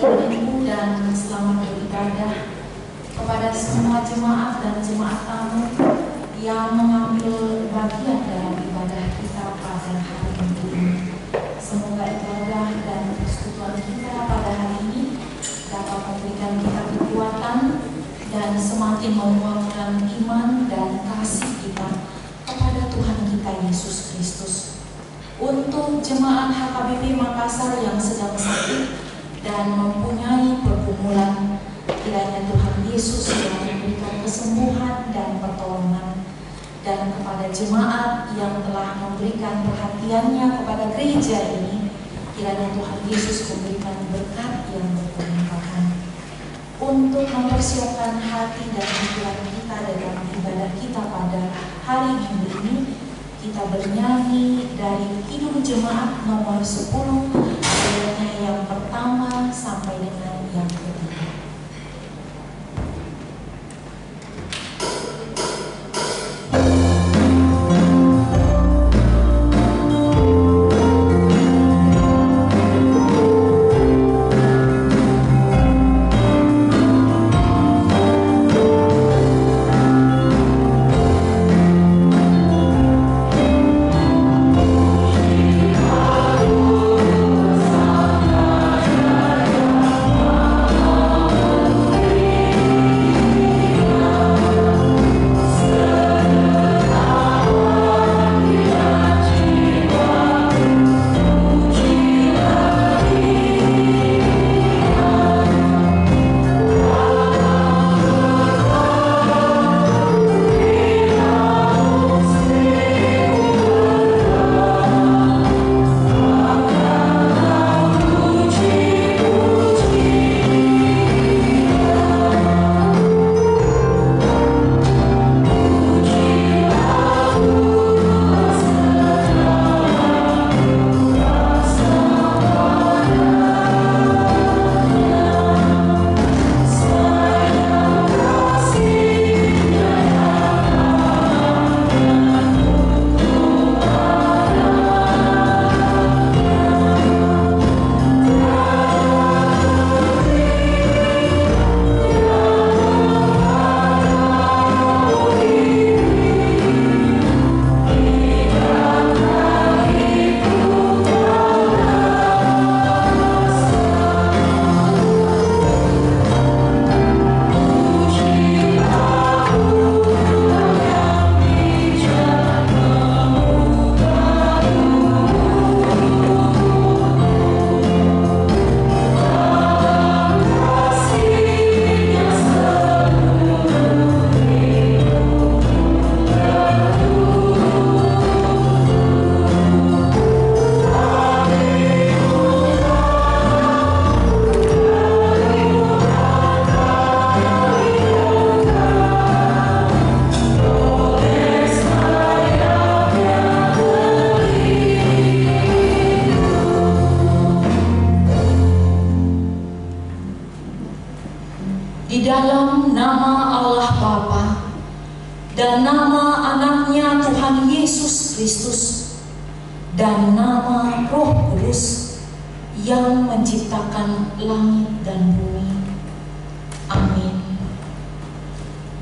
Bapak Ibu dan selamat beribadah kepada semua jemaat dan jemaat tamu yang mengambil bagian dalam ibadah kita pada hari Minggu ini. Semoga ibadah dan persekutuan kita pada hari ini dapat memberikan kita kekuatan dan semakin menguatkan iman dan kasih kita kepada Tuhan kita Yesus Kristus. Untuk jemaat HKBP Makassar yang sedang sakit dan mempunyai pergumulan, kiranya Tuhan Yesus yang memberikan kesembuhan dan pertolongan. Dan kepada jemaat yang telah memberikan perhatiannya kepada gereja ini, kiranya Tuhan Yesus memberikan berkat yang berlimpah. Untuk mempersiapkan hati dan pikiran kita dalam ibadah kita pada hari Minggu ini, kita bernyanyi dari Kidung Jemaat nomor 10, ayatnya yang pertama sampai dengan yang ketiga.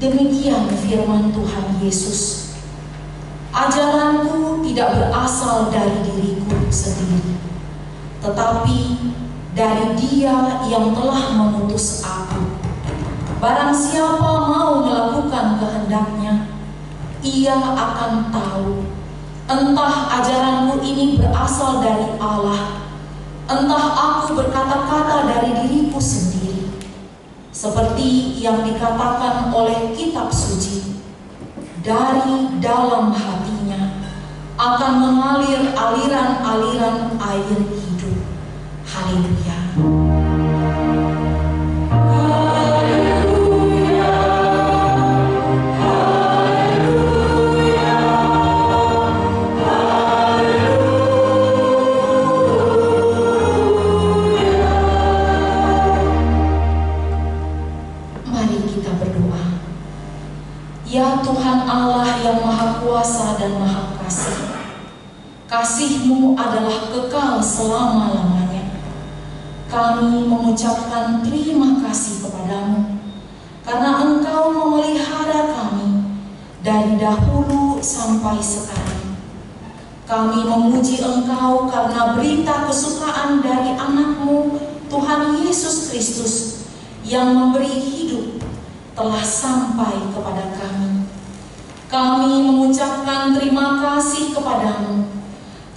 Demikian firman Tuhan Yesus. Ajaranku tidak berasal dari diriku sendiri, tetapi dari Dia yang telah mengutus aku. Barang siapa mau melakukan kehendak-Nya, ia akan tahu entah ajaranku ini berasal dari Allah, entah aku berkata-kata dari diriku sendiri. Seperti yang dikatakan oleh kitab suci, dari dalam hatinya akan mengalir aliran-aliran air hidup. Haleluya. Ya Tuhan Allah yang Maha Kuasa dan Maha Kasih, Kasih-Mu adalah kekal selama-lamanya. kami mengucapkan terima kasih kepadamu karena Engkau memelihara kami dari dahulu sampai sekarang. Kami memuji Engkau karena berita kesukaan dari anak-Mu Tuhan Yesus Kristus yang memberi hidup telah sampai kepada kami. Kami mengucapkan terima kasih kepadamu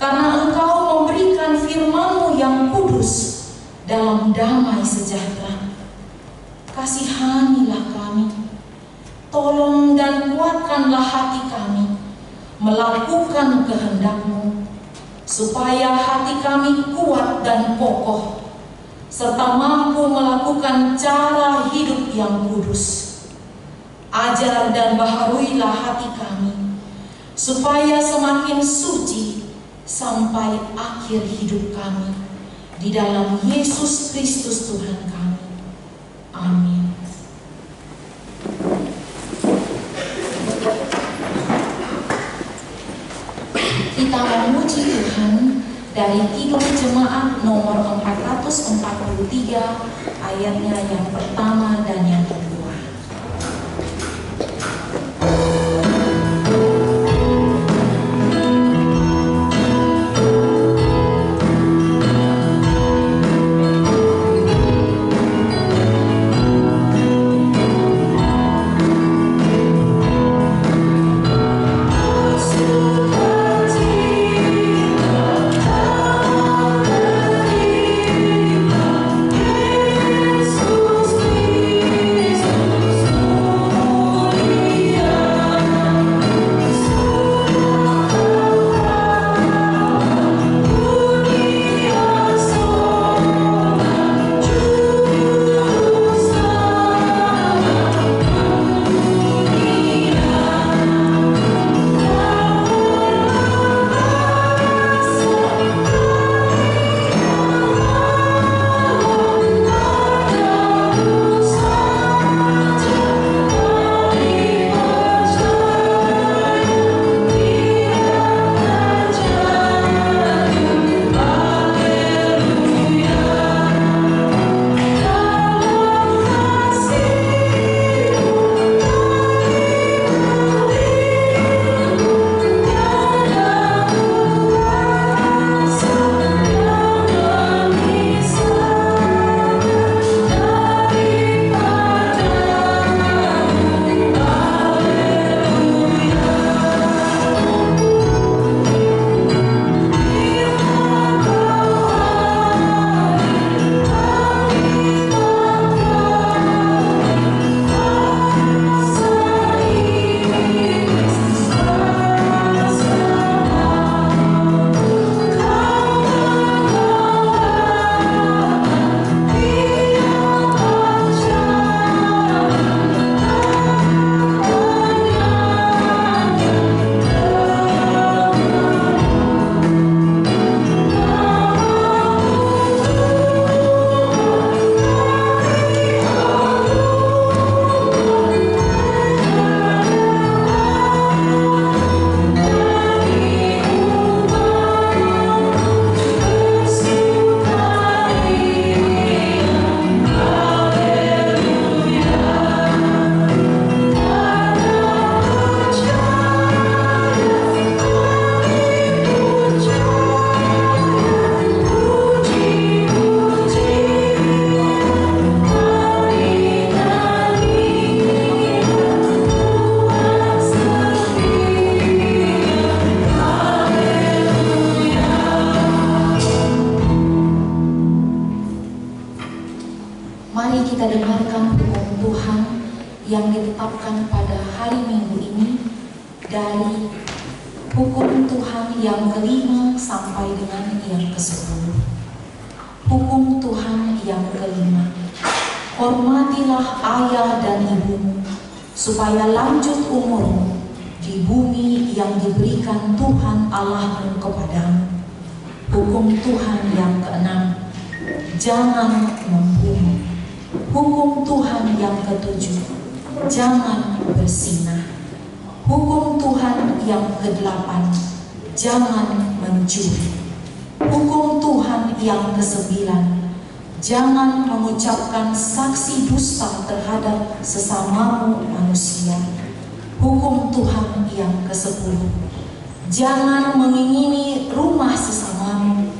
karena Engkau memberikan firman-Mu yang kudus dalam damai sejahtera. Kasihanilah kami, tolong dan kuatkanlah hati kami melakukan kehendak-Mu, supaya hati kami kuat dan kokoh, serta mampu melakukan cara hidup yang kudus. Ajar dan baharuilah hati kami, supaya semakin suci sampai akhir hidup kami. Di dalam Yesus Kristus Tuhan kami. Amin. Kita memuji Tuhan dari Kidung Jemaat nomor 443 ayatnya yang pertama dan yang kedua. yang ditetapkan pada hari Minggu ini dari hukum Tuhan yang kelima sampai dengan yang ke-10. Hukum Tuhan yang kelima, hormatilah ayah dan ibumu, supaya lanjut umurmu di bumi yang diberikan Tuhan Allahmu kepadamu. Hukum Tuhan yang keenam, jangan membunuh. Hukum Tuhan yang ketujuh, jangan berzinah. Hukum Tuhan yang kedelapan, jangan mencuri. Hukum Tuhan yang kesembilan, Jangan mengucapkan saksi dusta terhadap sesamamu manusia. Hukum Tuhan yang ke-10. Jangan mengingini rumah sesamamu.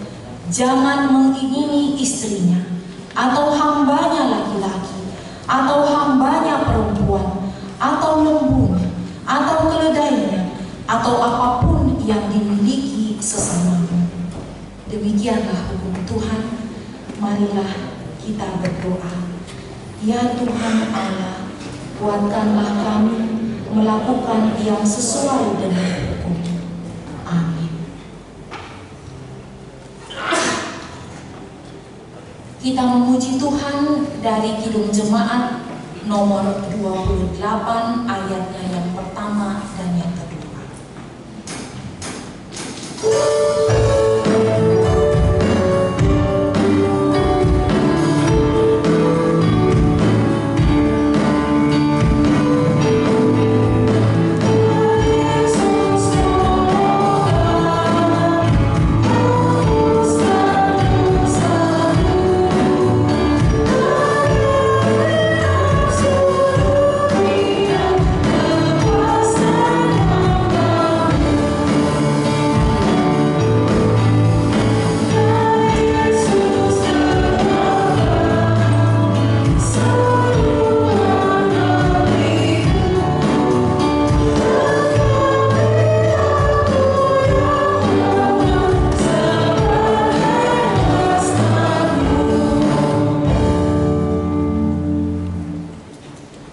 Jangan mengingini istrinya, atau hambanya laki-laki, atau hambanya perempuan, atau lembunya, atau keledainya, atau apapun yang dimiliki sesamamu. Demikianlah hukum Tuhan. Marilah kita berdoa. Ya Tuhan Allah, kuatkanlah kami melakukan yang sesuai dengan hukum. Amin. Kita memuji Tuhan dari Kidung Jemaat nomor 28 ayatnya yang pertama dan yang kedua.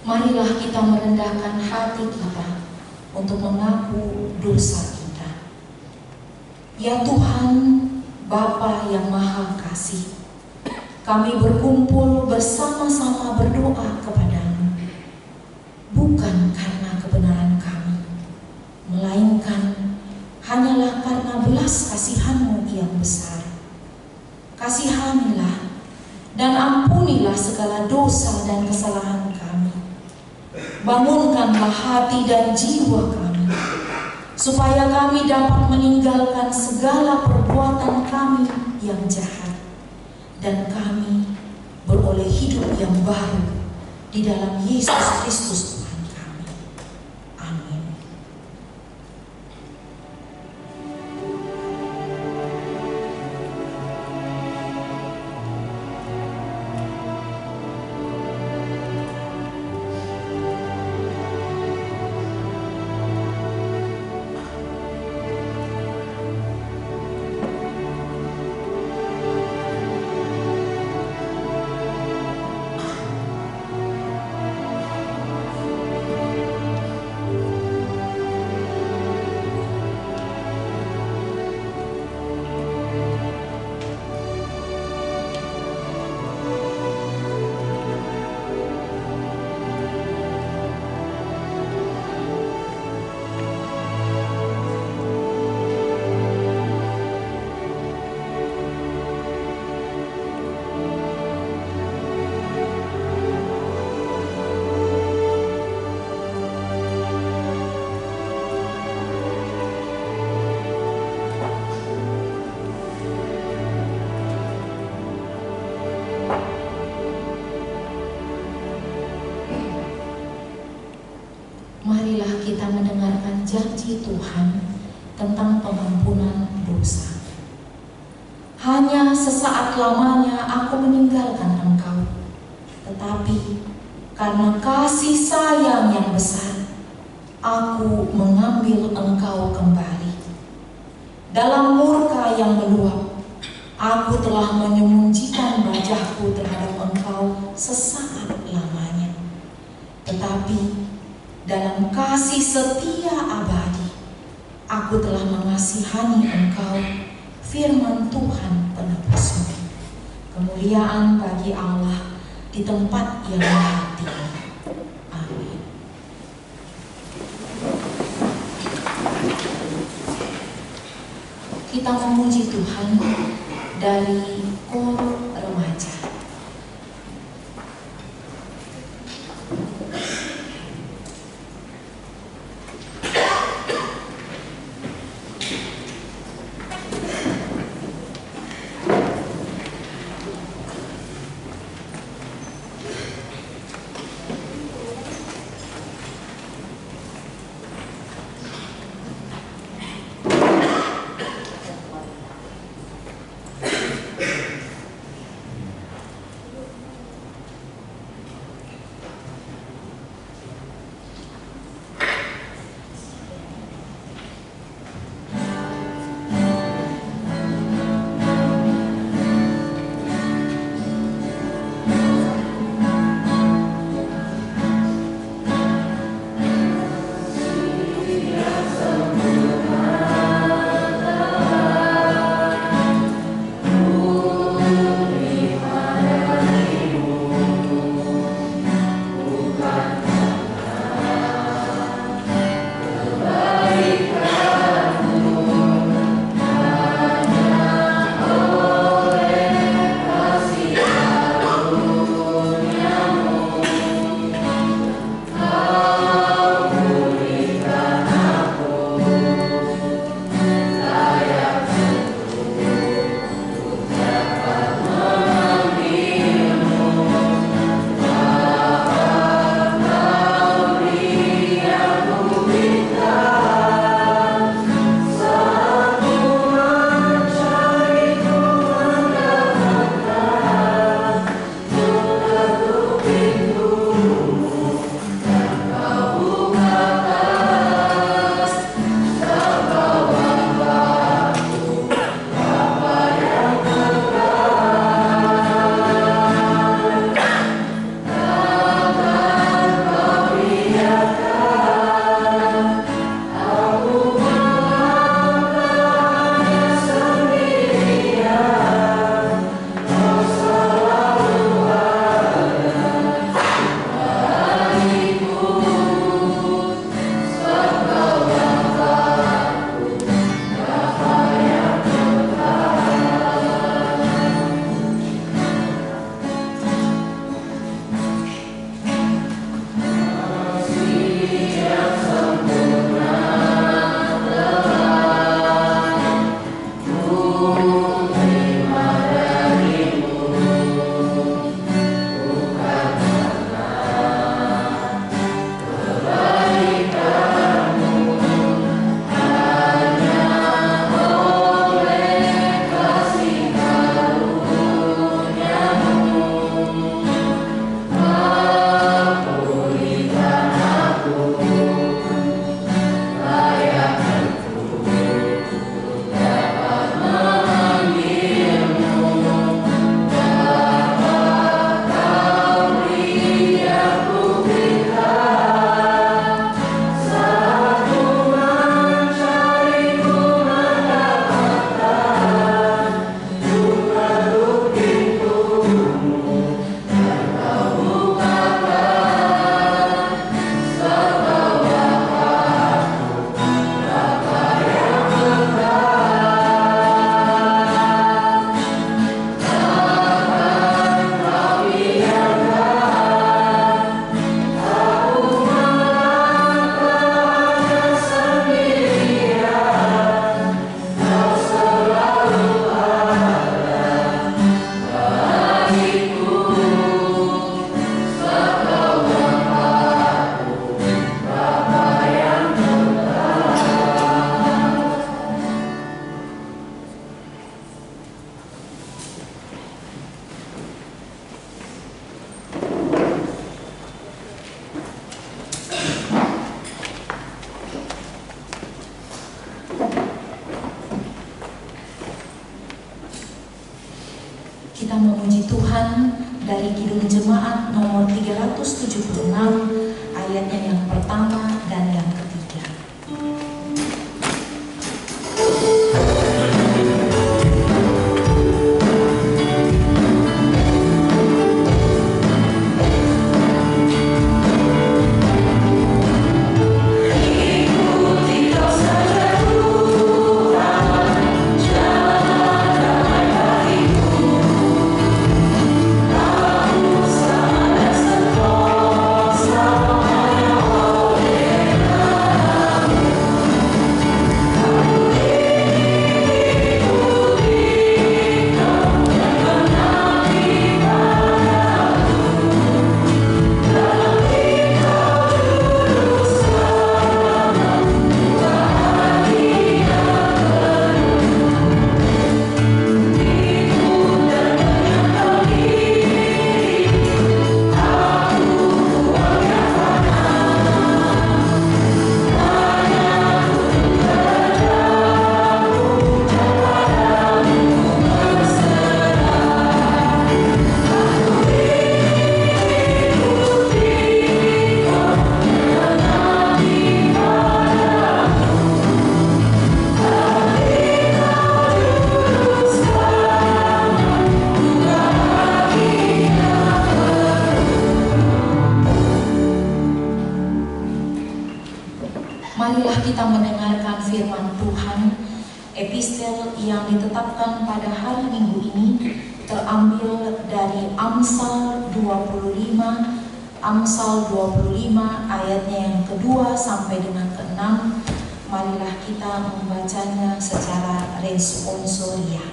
Marilah kita merendahkan hati kita untuk mengaku dosa kita. Ya Tuhan, Bapa yang Maha Kasih, kami berkumpul bersama-sama berdoa kepadamu, bukan karena kebenaran kami, melainkan hanyalah karena belas kasihan-Mu yang besar. Kasihanilah dan ampunilah segala dosa dan kesalahan kami. Bangunkanlah hati dan jiwa kami, supaya kami dapat meninggalkan segala perbuatan kami yang jahat, dan kami beroleh hidup yang baru di dalam Yesus Kristus Tuhan kami. Amin. Marilah kita mendengarkan janji Tuhan tentang pengampunan dosa. Hanya sesaat lamanya aku meninggalkan engkau, tetapi karena kasih sayang yang besar, aku mengambil engkau kembali. Dalam murka yang meluap, aku telah menyembunyikan wajahku terhadap engkau sesaat lamanya. Tetapi dalam kasih setia abadi, aku telah mengasihani engkau, firman Tuhan penebusmu. Kemuliaan bagi Allah di tempat yang maha tinggi. Amin. Kita memuji Tuhan dari kor remaja. Kita memuji Tuhan dari Kidung Jemaat nomor 376 ayatnya yang pertama dan yang ketiga. Marilah kita mendengarkan firman Tuhan. Epistel yang ditetapkan pada hari Minggu ini terambil dari Amsal 25 ayatnya yang kedua sampai dengan ke-6. Marilah kita membacanya secara responsoria.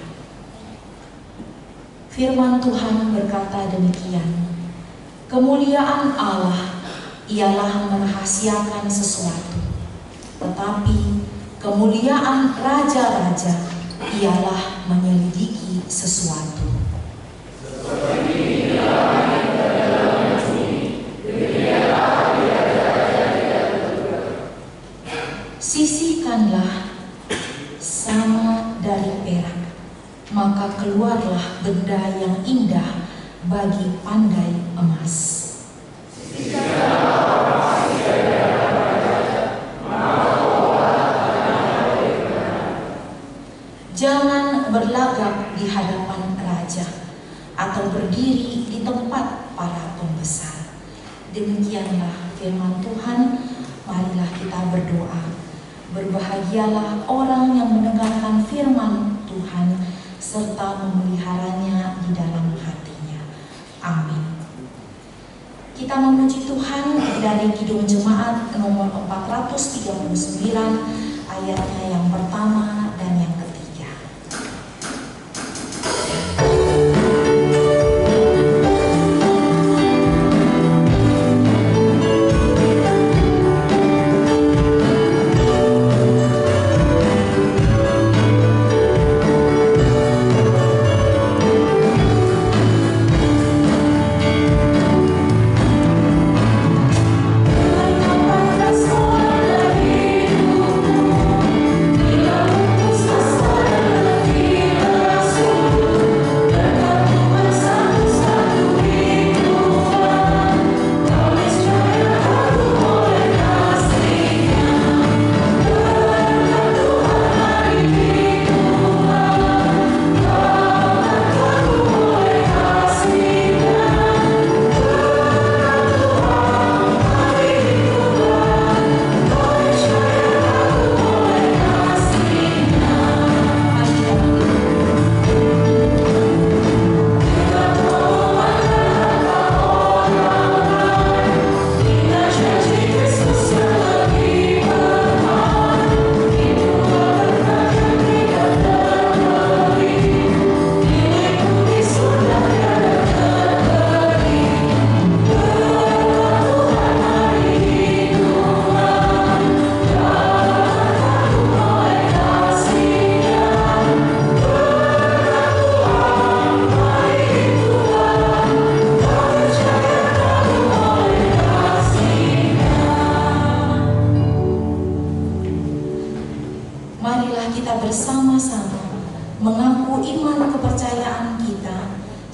Firman Tuhan berkata demikian. Kemuliaan Allah ialah merahasiakan sesuatu, tetapi kemuliaan raja-raja ialah menyelidiki sesuatu. Sisihkanlah sama dari perak, maka keluarlah benda yang indah bagi pandai emas. Jangan berlagak di hadapan raja atau berdiri di tempat para pembesar. Demikianlah firman Tuhan. Marilah kita berdoa. Berbahagialah orang yang mendengarkan firman Tuhan serta memeliharanya di dalam hatinya. Amin. Kita memuji Tuhan dari Kidung Jemaat nomor 439 ayatnya yang pertama dan yang ketiga. Bila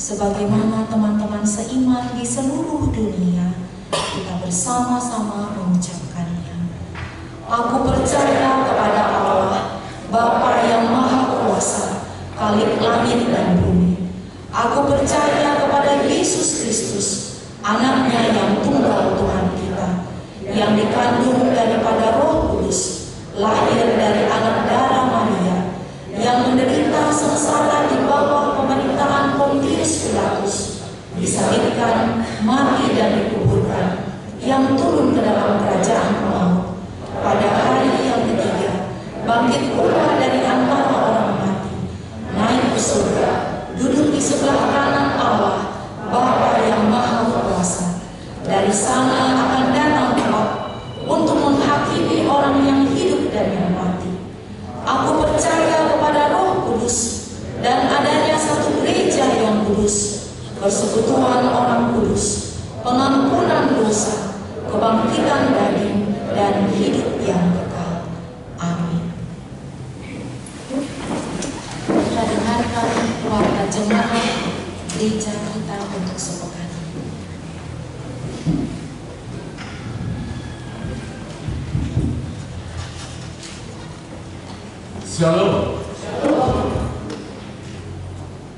sebagaimana teman-teman seiman di seluruh dunia, kita bersama-sama mengucapkannya. Aku percaya kepada Allah, Bapa yang Maha Kuasa, Khalik langit dan bumi. Aku percaya kepada Yesus Kristus, Anaknya yang tunggal Tuhan kita, yang dikandung daripada Roh Kudus, lahir dari anak darah Maria, yang menderita sengsara di bawah pemerintahan Pontius Pilatus, disalibkan, mati dan dikuburkan, yang turun ke dalam kerajaan maut, pada hari yang ketiga bangkit pula dari antara orang mati, naik ke surga, duduk di sebelah kanan Allah, Bapa yang Maha Kuasa. Dari sana akan datang kelak untuk menghakimi orang yang hidup dan yang mati. Aku percaya kepada Roh Kudus dan adanya satu gereja yang kudus, persekutuan orang kudus, pengampunan dosa, kebangkitan daging, dan hidup yang kekal. Amin. Kita dengarkan warta jemaat gereja kita untuk sepekan. Shalom.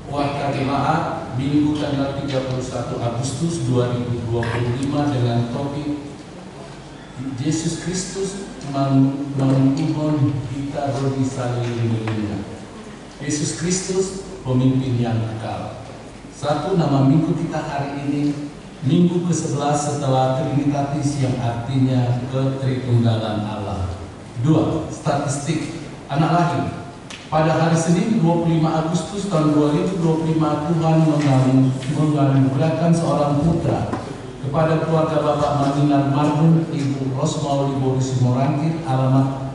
Warta jemaat Minggu tanggal 31 Agustus 2025 dengan topik Yesus Kristus mengumpulkan kita bagi saling melindungi. Yesus Kristus pemimpin yang kekal. Satu, nama minggu kita hari ini Minggu ke-11 setelah Trinitatis, yang artinya ketritunggalan Allah. 2. Statistik anak lahir. Pada hari Senin 25 Agustus tahun 2025, Tuhan menganugerahkan seorang putra kepada keluarga Bapak Mardinar Marbun, Ibu Rosmauli Boris Morangkit, alamat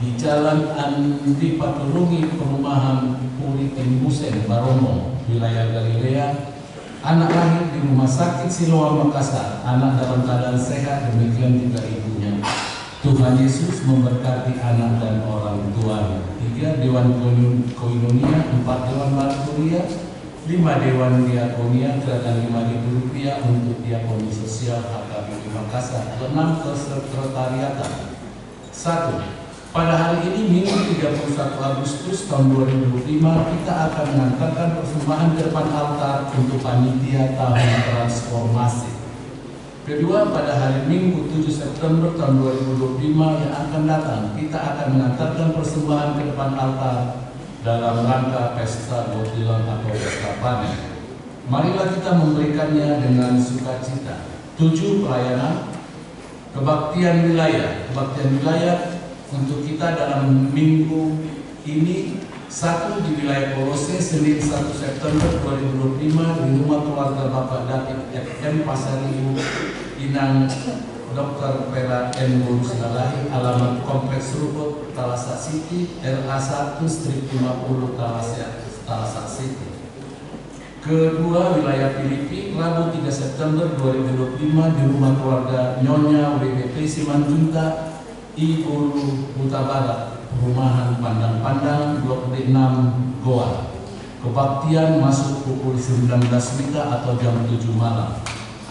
di Jalan Andi Paturungi, Perumahan Puri Timbusen, Baromo, wilayah Galilea. Anak lahir di Rumah Sakit Siloam Makassar, anak dalam keadaan sehat, demikian juga ibunya. Tuhan Yesus memberkati anak dan orang tuanya. 3. Dewan Koinonia, 4 Dewan Marturia, 5 Dewan Diakonia, gerakan Rp5.000 untuk diakoni sosial HKBP Makassar. 6 Kesekretariatan. 1. Pada hari ini Minggu 31 Agustus tahun 2025, kita akan mengantarkan persembahan ke depan altar untuk panitia tahun transformasi. Kedua, pada hari Minggu 7 September tahun 2025 yang akan datang, kita akan mengantarkan persembahan ke depan altar dalam rangka pesta botilan atau pesta panen. Marilah kita memberikannya dengan sukacita. 7. Pelayanan kebaktian wilayah. Kebaktian wilayah untuk kita dalam minggu ini. 1. Di wilayah Kolose, Senin 1 September 2025 di rumah keluarga Bapak David FM Pasaribu, Inang Dr. Pera N. Burusalahi, alamat Kompleks Ruput, Talasak City, RA1 strip 50 Talasak City. Kedua, wilayah Filipi, Rabu 3 September 2025 di rumah keluarga Nyonya WBP Simanjunta, Ibu Huta Barat, Perumahan Pandang-Pandang, Blok D6 Goa. Kebaktian masuk pukul 19 WITA atau jam 7 malam.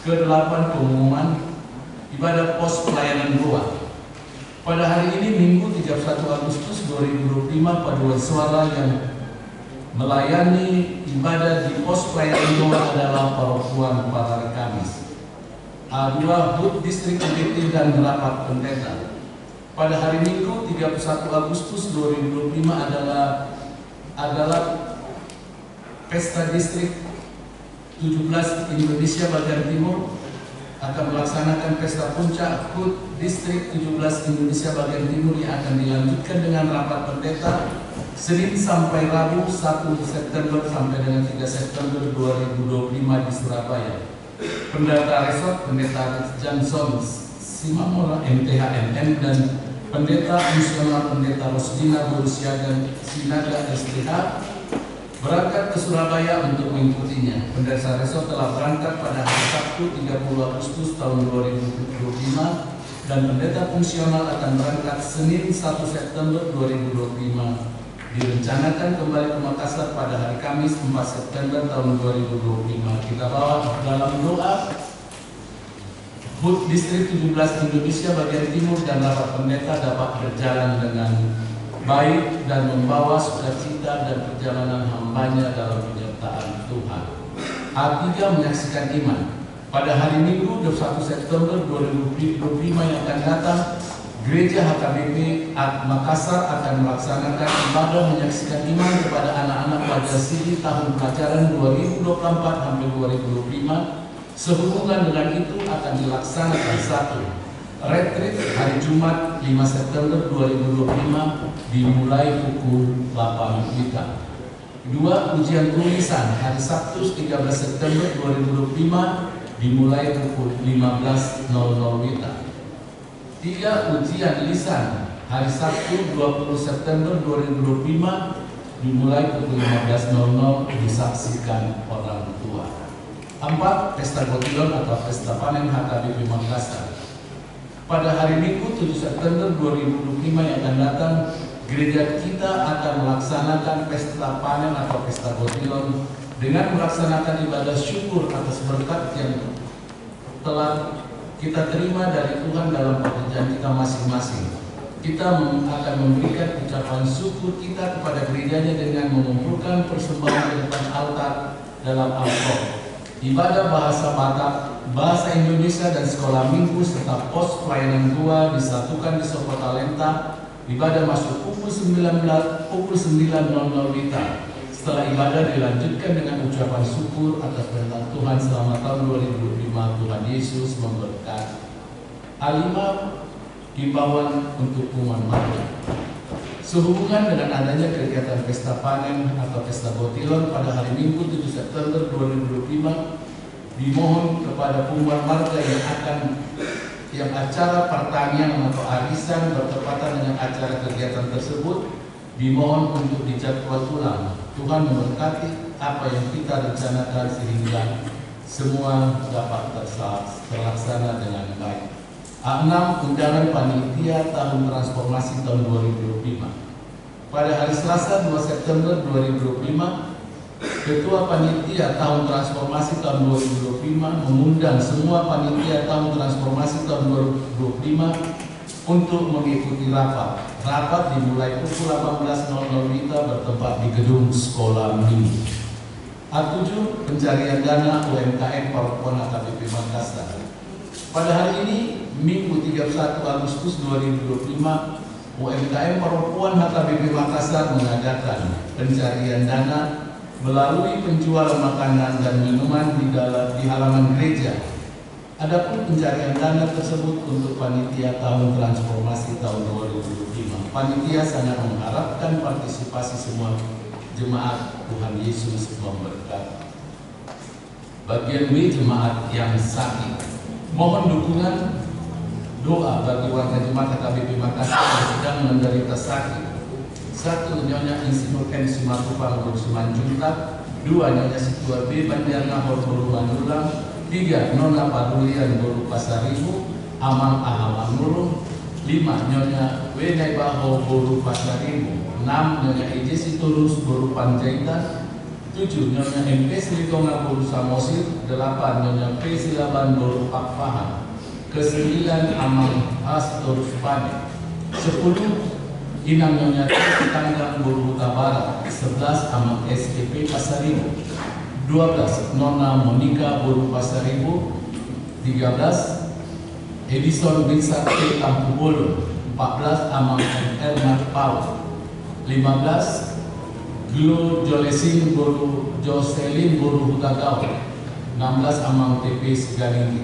Ke-8, pengumuman ibadah pos pelayanan Goa. Pada hari ini Minggu 31 Agustus 2025, paduan suara yang melayani ibadah di pos pelayanan Goa adalah Parokuan Parare Kamis. A2, HUT Distrik Uditi dan rapat pendeta. Pada hari Minggu 31 Agustus 2025 adalah Pesta Distrik 17 Indonesia Bagian Timur akan melaksanakan pesta puncak HUT Distrik 17 Indonesia Bagian Timur yang akan dilanjutkan dengan rapat pendeta Senin sampai Rabu 1 September sampai dengan 3 September 2025 di Surabaya. Pendeta Resort, Pendeta Johnson Simamora MTHNN dan Pendeta Fungsional Pendeta Rosdina Borusiaga Sinaga STH berangkat ke Surabaya untuk mengikutinya. Pendeta Resort telah berangkat pada hari Sabtu 30 Agustus tahun 2025 dan Pendeta Fungsional akan berangkat Senin 1 September 2025 direncanakan kembali ke Makassar pada hari Kamis 4 September tahun 2025. Kita bawa dalam doa HUT Distrik 17 Indonesia bagian timur dan rapat pendeta dapat berjalan dengan baik dan membawa sukacita dan perjalanan hambanya dalam penyertaan Tuhan. A3 menyaksikan iman. Pada hari Minggu 21 September 2025 yang akan datang, Gereja HKBP Makassar akan melaksanakan ibadah menyaksikan iman kepada anak-anak pelajar sini tahun pelajaran 2024-2025. Sehubungan dengan itu akan dilaksanakan satu retreat hari Jumat 5 September 2025 dimulai pukul 8 WITA. Dua, ujian tulisan hari Sabtu 13 September 2025 dimulai pukul 15.00 WITA. Tiga, ujian lisan hari Sabtu 20 September 2025 dimulai pukul 15.00 disaksikan orang tua. Empat, pesta Gotilon atau pesta panen HKBP Makassar. Pada hari Minggu 7 September 2025 yang akan datang, gereja kita akan melaksanakan pesta panen atau pesta Gotilon dengan melaksanakan ibadah syukur atas berkat yang telah kita terima dari Tuhan dalam pekerjaan kita masing-masing. Kita akan memberikan ucapan syukur kita kepada gerejanya dengan mengumpulkan persembahan di depan altar dalam amplop. Ibadah bahasa Batak, bahasa Indonesia dan sekolah minggu serta pos pelayanan 2 disatukan di Sopo Talenta. Ibadah masuk pukul 9.00 WITA. Setelah ibadah dilanjutkan dengan ucapan syukur atas perintah Tuhan selama tahun 2025. Tuhan Yesus memberkati. A5, himbauan untuk umat Maria. Sehubungan dengan adanya kegiatan pesta panen atau pesta Gotilon pada hari Minggu 7 September 2025, dimohon kepada umat marga yang acara pertanian atau arisan bertepatan dengan acara kegiatan tersebut, dimohon untuk dijadwal ulang. Tuhan memberkati apa yang kita rencanakan sehingga semua dapat terlaksana dengan baik. A6, undangan panitia tahun transformasi tahun 2025. Pada hari Selasa 2 September 2025, Ketua Panitia tahun transformasi tahun 2025 mengundang semua panitia tahun transformasi tahun 2025 untuk mengikuti rapat. Rapat dimulai pukul 18.00 WITA bertempat di gedung sekolah minggu. A7, pencarian dana UMKM Parokuan HKBP Makassar. Pada hari ini, Minggu 31 Agustus 2025, UMKM Parokuan HKBP Makassar mengadakan pencarian dana melalui penjualan makanan dan minuman di halaman gereja. Adapun pencarian dana tersebut untuk panitia tahun transformasi tahun 2025. Panitia sangat mengharapkan partisipasi semua jemaat. Tuhan Yesus memberkati. Bagian B, jemaat yang sakit. Mohon dukungan doa bagi warga jemaat HKBP Makassar yang sedang menderita sakit. 1. Nyonya Insinyur N. Simatupang Guru Simanjuntak. 2. Nyonya Situa B. Banjarnahor Guru Mandulang. 3. Nona Padulian Guru Pasaribu Amang Ahaman Nurung. 5. Nyonya W. Naibaho Guru Pasaribu. 6. Nyonya EJ Siturus Guru Panjaitan. 7. Nyonya MP Silitonga Guru Samosir. 8. Nyonya P. Silaban Guru Pakpahan. Ke-9 Amang Astor Spane. 10 Inang Nyonya Tanggang Guru Tabara. 11 Amang SPP Pasaribu. 12 Nona Monika Guru Pasaribu. 13 Edison Vincent T. Tampubolo. 14 Amang ML Matpau. 15 Glo Jolesin Guru Joselin Guru Hutagau. 16 Amang TP Segalinggi.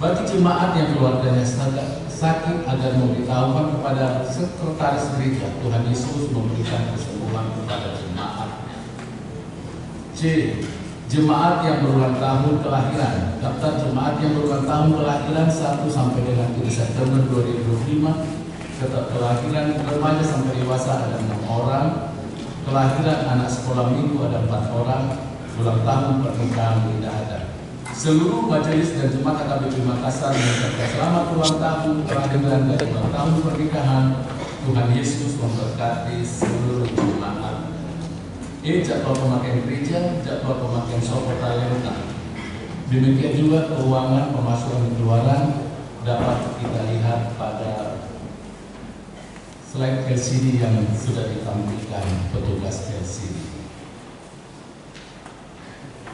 Bagi jemaat yang keluarganya sakit agar memberitahukan kepada sekretaris gereja, Tuhan Yesus memberikan kesembuhan kepada jemaatnya. C. Jemaat yang berulang tahun kelahiran. Daftar jemaat yang berulang tahun kelahiran 1 sampai dengan 7 September 2025. Tetap kelahiran remaja sampai dewasa ada 6 orang. Kelahiran anak sekolah minggu ada 4 orang. Ulang tahun pernikahan tidak ada. Seluruh majelis dan jemaat HKBP Makassar mengucapkan selamat ulang tahun kelahiran dan ulang tahun pernikahan Tuhan Yesus memberkati seluruh jemaat. Ini jadwal pemakaian gereja, jadwal pemakaian sopo talenta. Demikian juga keuangan pemasukan dan keluaran dapat kita lihat pada slide LCD yang sudah ditampilkan petugas LCD.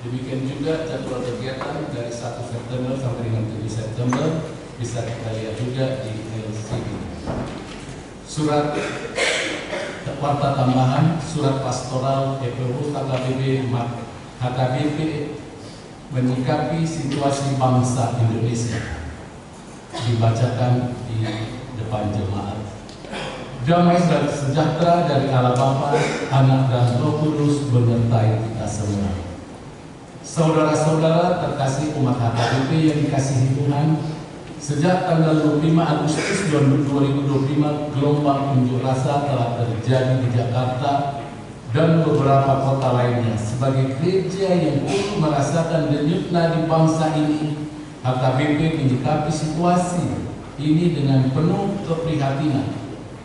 Demikian juga jadwal kegiatan dari 1 September sampai dengan 7 September bisa kita lihat juga di LCD. Surat warta tambahan, surat pastoral EPU HKBP menyikapi situasi bangsa Indonesia dibacakan di depan jemaat. Damai dan sejahtera dari Allah Bapa, Anak dan Roh Kudus menyertai kita semua. Saudara-saudara terkasih umat HKBP yang dikasihi Tuhan, sejak tanggal 25 Agustus 2025, gelombang unjuk rasa telah terjadi di Jakarta dan beberapa kota lainnya. Sebagai gereja yang turut merasakan denyut nadi bangsa ini, HKBP menyikapi situasi ini dengan penuh keprihatinan,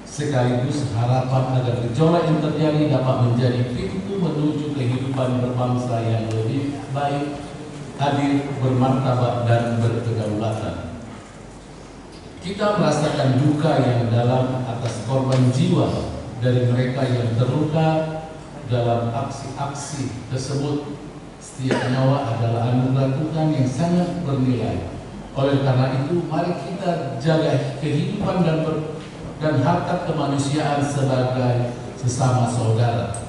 sekaligus harapan agar gejolak yang terjadi dapat menjadi pintu menuju kehidupan berbangsa yang lebih baik, adil, bermartabat, dan berkedaulatan. Kita merasakan duka yang dalam atas korban jiwa dari mereka yang terluka dalam aksi-aksi tersebut. Setiap nyawa adalah anugerah Tuhan yang sangat bernilai. Oleh karena itu, mari kita jaga kehidupan dan harkat kemanusiaan sebagai sesama saudara.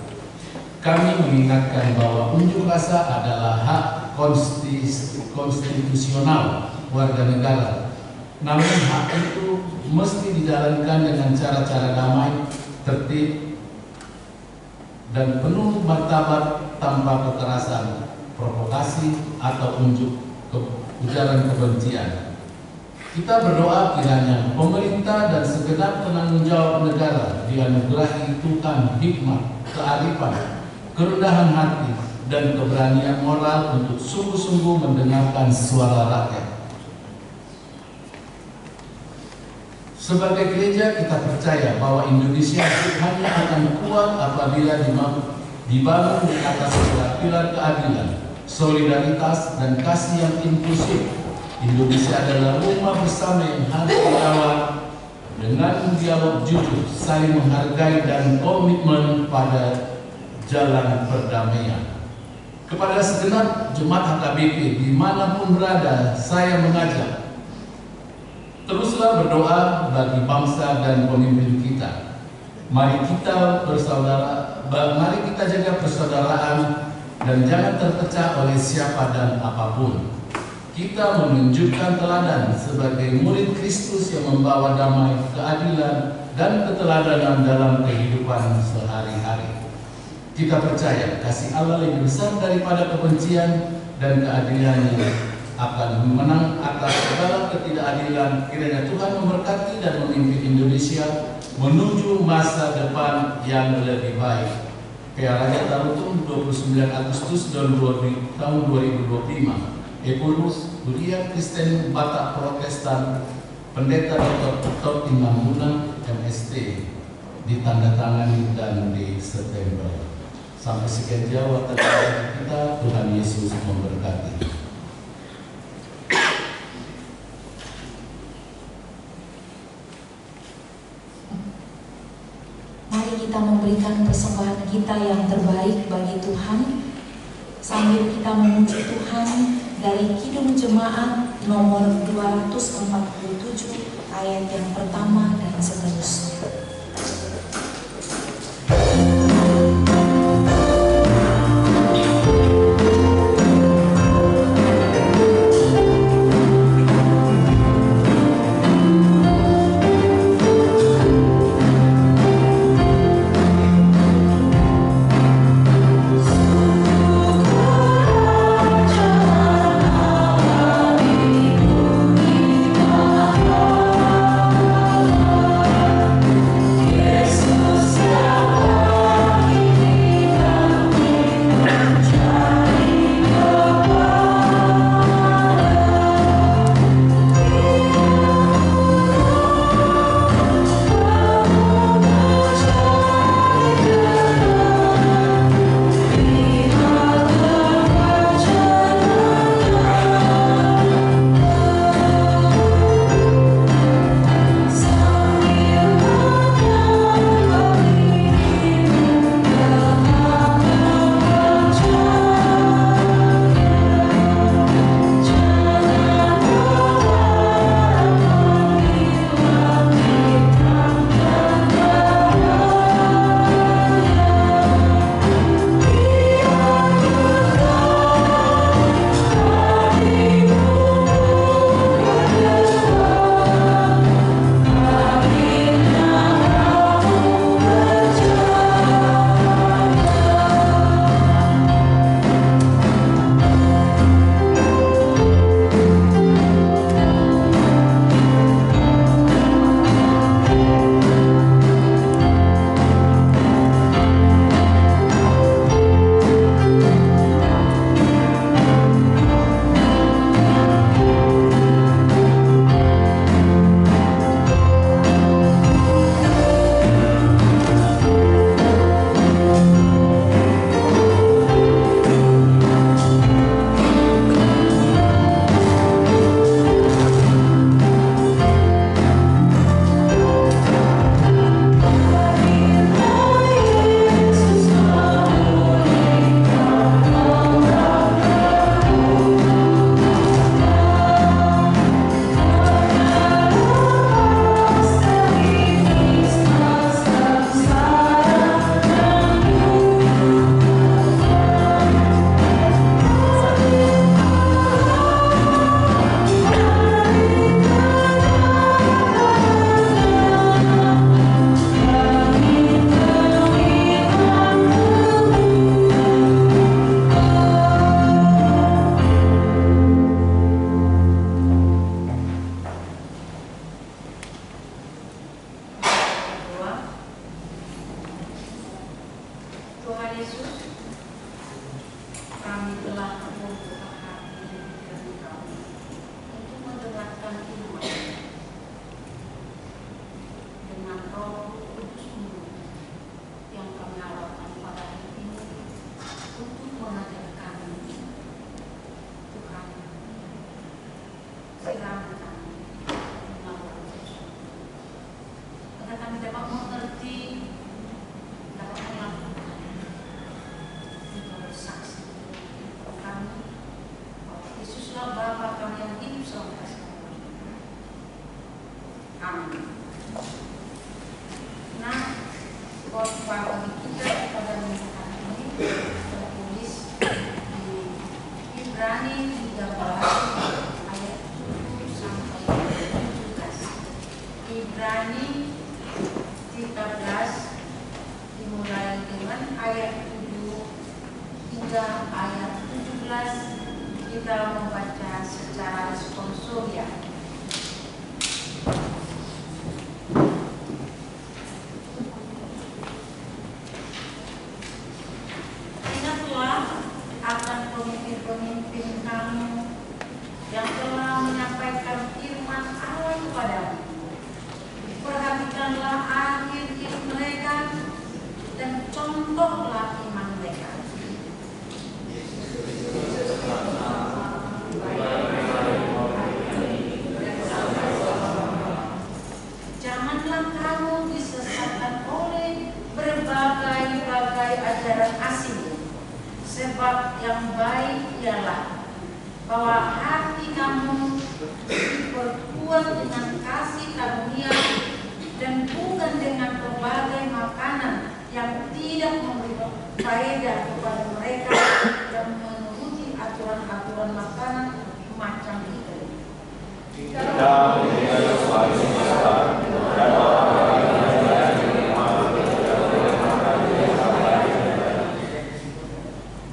Kami mengingatkan bahwa unjuk rasa adalah hak konstitusional warga negara. Namun hak itu mesti dijalankan dengan cara-cara damai, tertib, dan penuh martabat tanpa kekerasan, provokasi, atau ujaran kebencian. Kita berdoa kiranya pemerintah dan segenap penanggung jawab negara dianugerahi Tuhan hikmat, kearifan, kerendahan hati, dan keberanian moral untuk sungguh-sungguh mendengarkan suara rakyat. Sebagai gereja kita percaya bahwa Indonesia hanya akan kuat apabila dibangun di atas pilar keadilan, solidaritas, dan kasih yang inklusif. Indonesia adalah rumah bersama yang harus dirawat dengan dialog jujur, saling menghargai, dan komitmen pada jalan perdamaian. Kepada segenap jemaat HKBP dimanapun berada, saya mengajak, teruslah berdoa bagi bangsa dan pemimpin kita. Mari kita jaga persaudaraan dan jangan terpecah oleh siapa dan apapun. Kita menunjukkan teladan sebagai murid Kristus yang membawa damai, keadilan, dan keteladanan dalam kehidupan sehari-hari. Kita percaya kasih Allah lebih besar daripada kebencian, dan keadilannya akan menang atas segala ketidakadilan. Kiranya Tuhan memberkati dan memimpin Indonesia menuju masa depan yang lebih baik. PA Raja Tarutung 29 Agustus tahun 2025. Epulus Budia Kristen Batak Protestan, Pendeta Dr. Imam Munang MST, ditandatangani dan di September. Sampai sekian jauh waktu kita. Tuhan Yesus memberkati. Mari kita memberikan persembahan kita yang terbaik bagi Tuhan sambil kita memuji Tuhan dari Kidung Jemaat nomor 247 ayat yang pertama dan seterusnya. Amin. Nah, khotbah bagi kita pada minggu hari ini tertulis di Ibrani 13 ayat 7 sampai 17. Ibrani 13 dimulai dengan ayat 7 hingga ayat 17. Kita membaca secara responsoria. Ingatlah akan pemimpin-pemimpin kamu yang telah menyampaikan firman Allah kepadamu. Perhatikanlah akhir hidup mereka dan contohlah iman mereka. Janganlah kamu disesatkan oleh berbagai-bagai ajaran asing, sebab yang baik ialah bahwa hati kamu diperkuat dengan kasih karunia dan bukan dengan berbagai makanan yang tidak memberi faedah kepada mereka yang menuruti aturan-aturan makanan macam itu.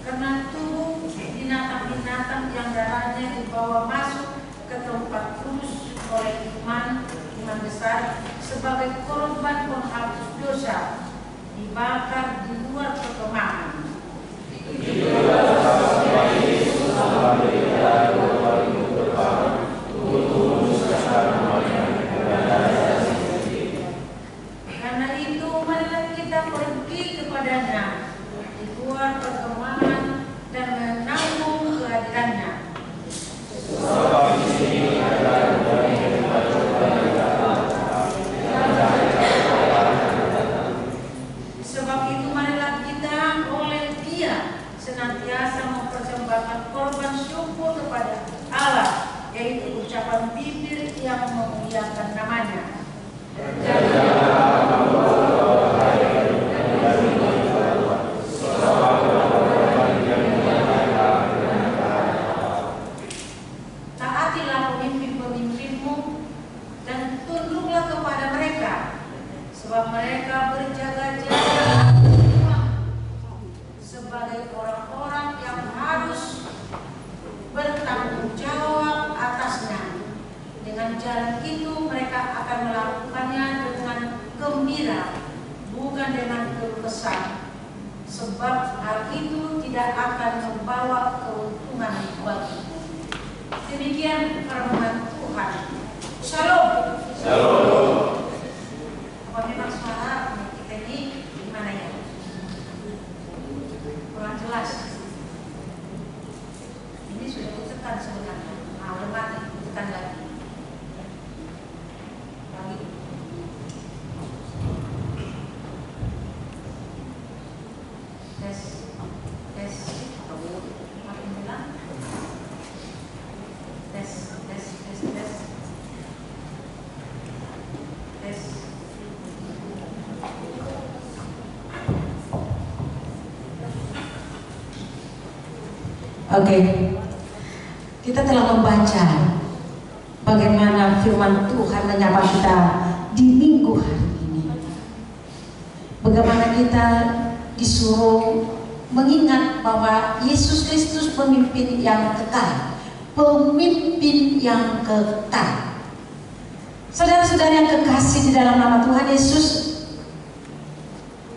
Karena tubuh binatang-binatang yang darahnya dibawa masuk ke tempat kudus oleh iman besar sebagai korban penghapus dosa dibakar di luar perkemahan. Karena itu marilah kita pergi kepadanya di luar perkemahan dan menanggung kehadirannya. Sebab itu marilah kita oleh Dia senantiasa mempersembahkan korban syukur kepada Allah, yaitu ucapan bibir yang memuliakan namanya. Taatilah pemimpin-pemimpinmu dan tunduklah kepada mereka, sebab mereka berjaga-jaga sebagai orang-orang yang harus bertanggung jawab atasnya. Dengan jalan itu mereka akan melakukannya dengan gembira, bukan dengan keluh kesah, sebab hal itu tidak akan membawa keuntungan bagimu. Demikian firman Tuhan. Shalom. Shalom. Apa memang suara kita ini gimana ya? Kurang jelas. Ini sudah ditekan sebenarnya. Nah, lemah ditekan lagi. Tes. Makin bilang. Tes. Oke, kita telah membaca bagaimana firman Tuhan menyapa kita di minggu hari ini. Bagaimana kita disuruh mengingat bahwa Yesus Kristus pemimpin yang kekal, pemimpin yang kekal. Saudara-saudara yang kekasih di dalam nama Tuhan Yesus,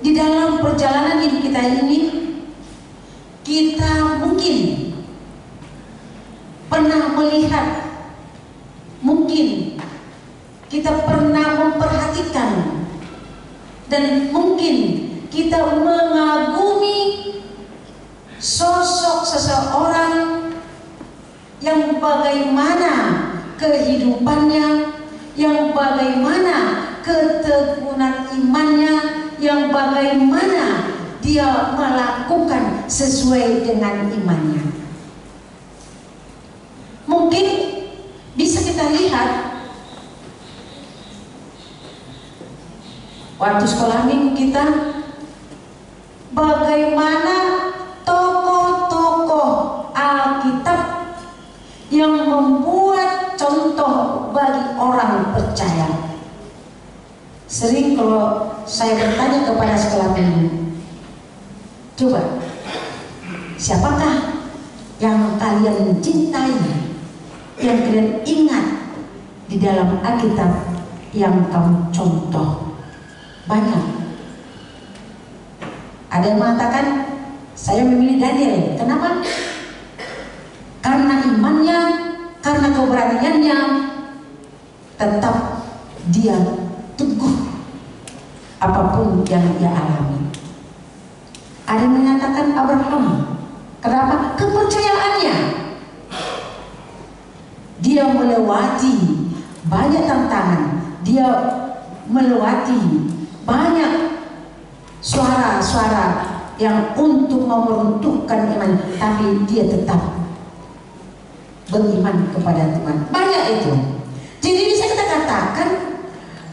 di dalam perjalanan hidup kita ini, kita mungkin pernah melihat, mungkin kita pernah memperhatikan, dan mungkin kita mengagumi sosok seseorang yang bagaimana kehidupannya, yang bagaimana ketekunan imannya, yang bagaimana dia melakukan sesuai dengan imannya. Mungkin lihat waktu sekolah minggu kita bagaimana tokoh-tokoh Alkitab yang membuat contoh bagi orang percaya. Sering kalau saya bertanya kepada sekolah minggu, coba siapakah yang kalian cintai, yang kalian ingat di dalam Alkitab yang kamu contoh? Banyak. Ada yang mengatakan saya memilih Daniel. Kenapa? Karena imannya, karena keberaniannya, tetap dia teguh apapun yang dia alami. Ada yang mengatakan Abraham. Kenapa? Kepercayaannya. Dia melewati banyak tantangan. Dia melewati banyak suara-suara yang untuk meruntuhkan iman, tapi dia tetap beriman kepada Tuhan. Banyak itu. Jadi bisa kita katakan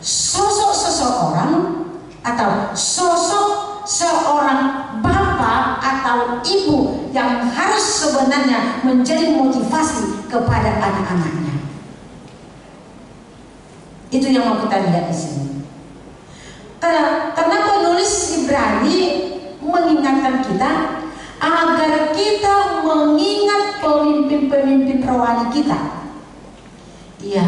sosok seseorang atau sosok seorang bapak atau ibu yang harus sebenarnya menjadi motivasi kepada anak-anaknya. Itu yang mau kita lihat di sini. Karena penulis Ibrani mengingatkan kita agar kita mengingat pemimpin-pemimpin rohani kita. Ya,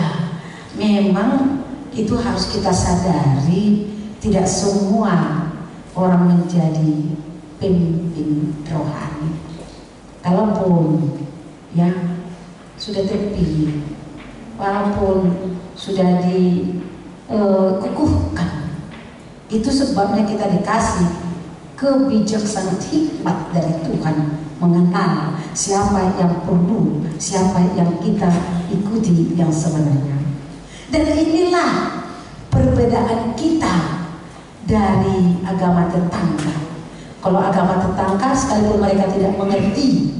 memang itu harus kita sadari, tidak semua orang menjadi pemimpin rohani. Kalaupun ya sudah terpilih, walaupun sudah dikukuhkan, itu sebabnya kita dikasih kebijaksanaan hikmat dari Tuhan, mengenal siapa yang perlu, siapa yang kita ikuti yang sebenarnya. Dan inilah perbedaan kita dari agama tetangga. Kalau agama tetangga, sekalipun mereka tidak mengerti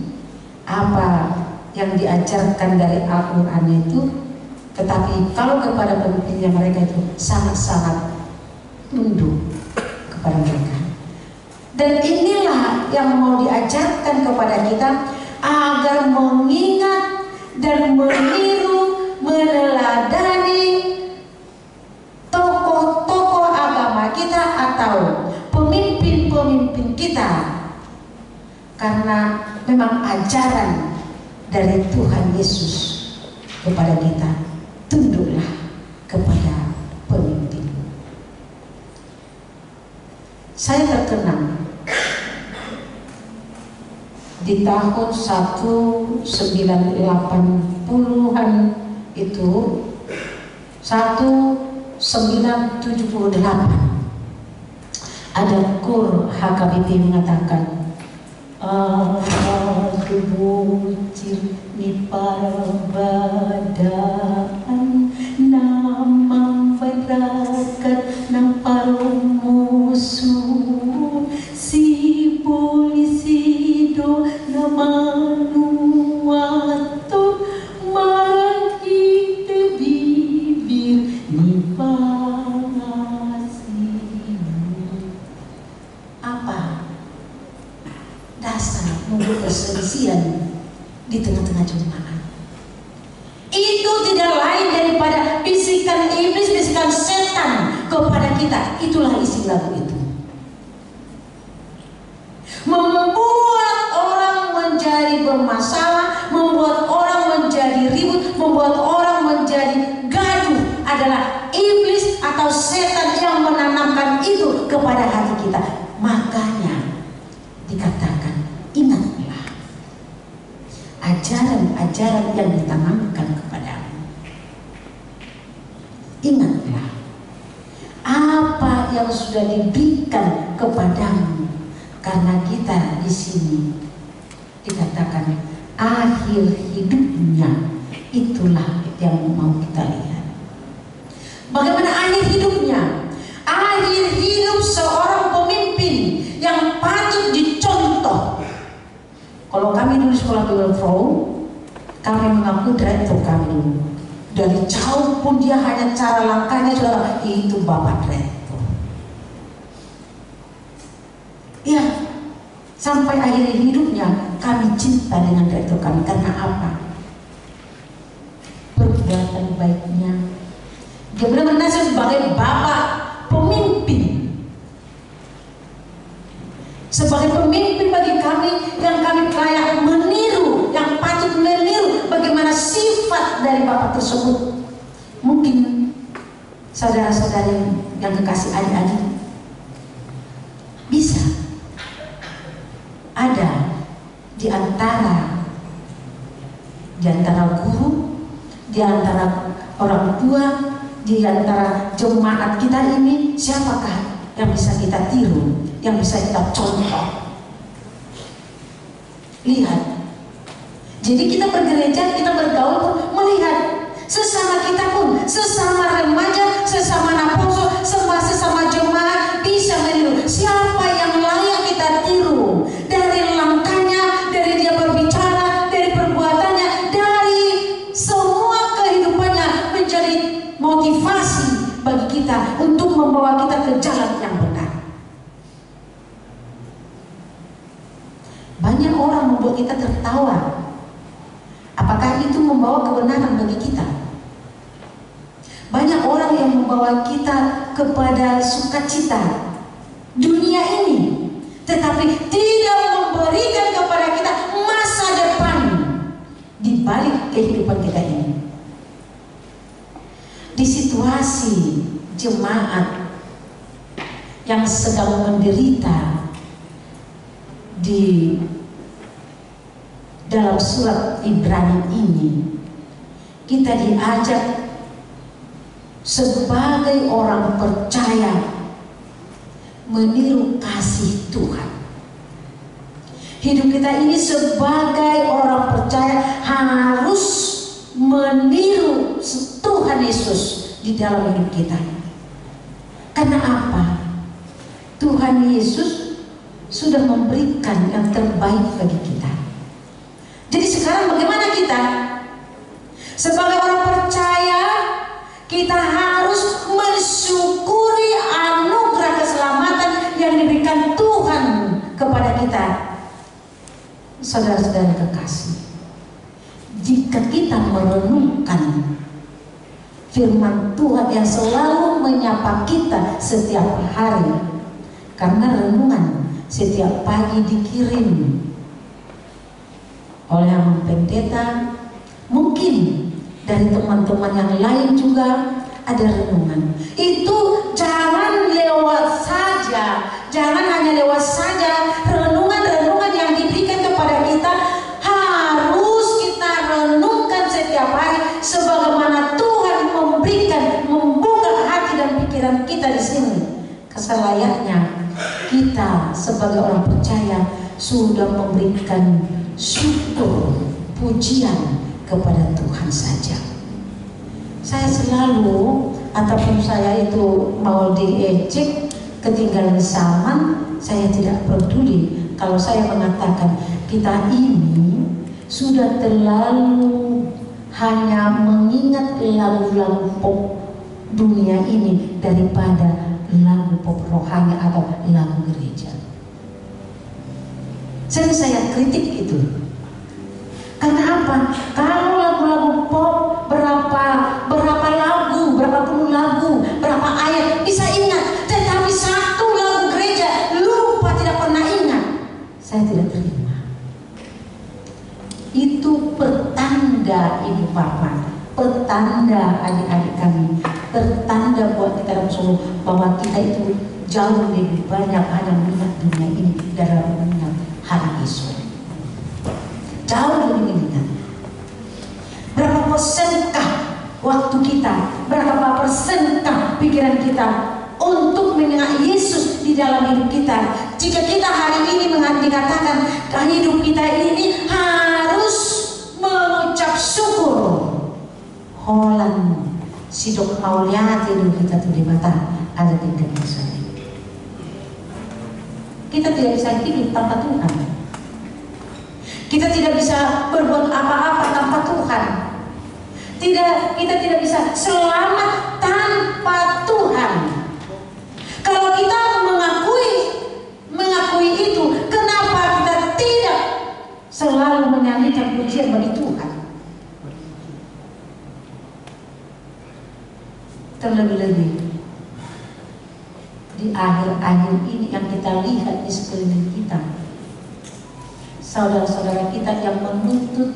apa yang diajarkan dari Al-Quran itu, tetapi kalau kepada pemimpinnya mereka itu sangat-sangat tunduk kepada mereka. Dan inilah yang mau diajarkan kepada kita agar mengingat dan meniru, meneladani tokoh-tokoh agama kita atau pemimpin-pemimpin kita, karena memang ajaran dari Tuhan Yesus kepada kita, tunduklah kepada pemimpin. Saya terkenang di tahun 1980-an itu, 1978 ada kur HKBP mengatakan bucir ni parabadaan namang berakat ng parumuso si polisido na manuato maragite bibir ni pangasimu. Apa dasar membuat perselisihan di tengah-tengah jemaat? Itu tidak lain daripada bisikan iblis, bisikan setan kepada kita. Itulah isi lagu itu. Membuat orang menjadi bermasalah, membuat orang menjadi ribut, membuat orang menjadi gaduh adalah iblis atau setan yang menanamkan itu kepada hati kita. Makanya dikatakan, ingatlah ajaran-ajaran yang ditanamkan kepadamu. Ingatlah apa yang sudah diberikan kepadamu, karena kita di sini dikatakan akhir hidupnya, itulah yang mau kita lihat. Bagaimana akhir hidupnya? Akhir hidup seorang pemimpin yang patut dicontoh. Kalau kami dulu sekolah Bible Pro, kami mengaku direktur kami dulu. Dari jauh pun dia hanya cara langkahnya saudara, itu Bapak Reto. Ya, sampai akhir hidupnya kami cinta dengan Reto kami. Karena apa? Perbuatan baiknya. Dia benar-benar sebagai Bapak pemimpin. Sebagai pemimpin bagi kami yang kami layak meniru, yang patut meniru bagaimana sifat dari Bapak tersebut. Mungkin saudara-saudari yang kekasih adik-adik bisa ada di antara guru, di antara orang tua, di antara jemaat kita ini, siapakah yang bisa kita tiru, yang bisa kita contoh? Lihat. Jadi kita bergereja, kita bergaul pun melihat sesama kita pun, sesama remaja, sesama naposo, sesama jemaat bisa meniru siapa yang layak kita tiru. Dari langkahnya, dari dia berbicara, dari perbuatannya, dari semua kehidupannya menjadi motivasi bagi kita untuk membawa kita ke jalan yang benar. Banyak orang membuat kita tertawa. Apakah itu membawa kebenaran bagi kita? Banyak orang yang membawa kita kepada sukacita dunia ini, tetapi tidak memberikan kepada kita masa depan di balik kehidupan kita ini. Di situasi jemaat yang sedang menderita di dalam surat Ibrani ini, kita diajak sebagai orang percaya meniru kasih Tuhan. Hidup kita ini sebagai orang percaya harus meniru Tuhan Yesus di dalam hidup kita. Karena apa? Tuhan Yesus sudah memberikan yang terbaik bagi kita. Jadi sekarang bagaimana kita? Sebagai orang percaya, kita harus mensyukuri anugerah keselamatan yang diberikan Tuhan kepada kita. Saudara-saudara kekasih, jika kita merenungkan firman Tuhan yang selalu menyapa kita setiap hari, karena renungan setiap pagi dikirim oleh pendeta, mungkin dari teman-teman yang lain juga ada renungan. Itu jangan lewat saja, jangan hanya lewat saja. Renungan-renungan yang diberikan kepada kita harus kita renungkan setiap hari, sebagaimana Tuhan membuka hati dan pikiran kita di sini. Selayaknya kita sebagai orang percaya sudah memberikan syukur, pujian kepada Tuhan saja. Saya selalu, ataupun saya itu mau diejek, ketinggalan zaman, saya tidak peduli kalau saya mengatakan kita ini sudah terlalu hanya mengingat lagu-lagu pop dunia ini daripada lagu pop rohani atau lagu gereja. Saya kritik itu. Karena apa? Kalau lagu-lagu pop berapa lagu, berapa puluh lagu, berapa ayat bisa ingat, tetapi satu lagu gereja lupa, tidak pernah ingat, saya tidak terima. Itu pertanda ibu bapak, pertanda adik-adik kami, pertanda buat kita semua bahwa kita itu jauh lebih banyak hanya melihat dunia ini dalam mengingat hari esok. Jauh lebih mengingat. Berapa persenkah waktu kita, berapa persenkah pikiran kita untuk mengingat Yesus di dalam hidup kita? Jika kita hari ini dikatakan hidup kita ini harus mengucap syukur. Holan sidok mauliati dulu kita tuh di mata ada tingkat kesana. Kita tidak bisa hidup tanpa Tuhan. Kita tidak bisa berbuat apa-apa tanpa Tuhan. kita tidak bisa selamat tanpa Tuhan. Kalau kita mengakui itu, kenapa kita tidak selalu menyanyikan pujian bagi Tuhan? Terlebih-lebih di akhir-akhir ini yang kita lihat di sekeliling kita, saudara-saudara kita yang menuntut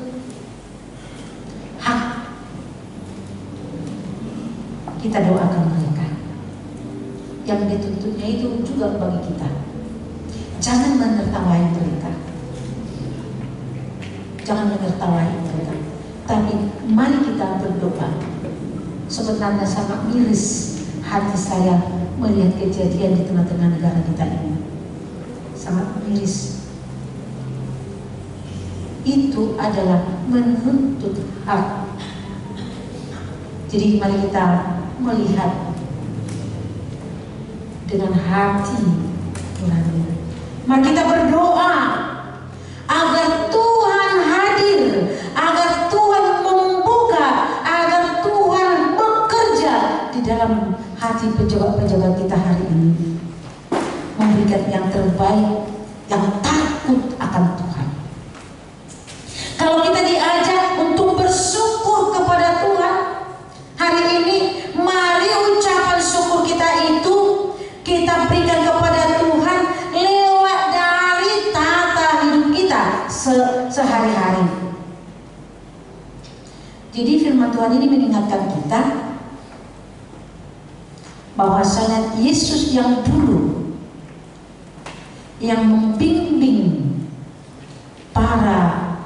hak, kita doakan mereka. Yang dituntutnya itu juga bagi kita. Jangan menertawai mereka, jangan menertawai mereka, tapi mari kita berdoa. Sebenarnya sangat miris hati saya melihat kejadian di tengah-tengah negara kita ini. Sangat miris. Itu adalah menuntut hak. Jadi mari kita melihat dengan hati nurani. Mari kita berdoa agar Tuhan hadir, agar Tuhan membuka, agar Tuhan bekerja di dalam hati pejabat-pejabat kita hari ini, memberikan yang terbaik, yang takut akan Tuhan. Kalau kita diajak untuk bersyukur kepada Tuhan hari ini, mari ucapan syukur kita itu kita berikan kepada Tuhan lewat dari tata hidup kita sehari-hari. Jadi firman Tuhan ini mengingatkan kita bahwasanya Yesus yang dulu yang membimbing para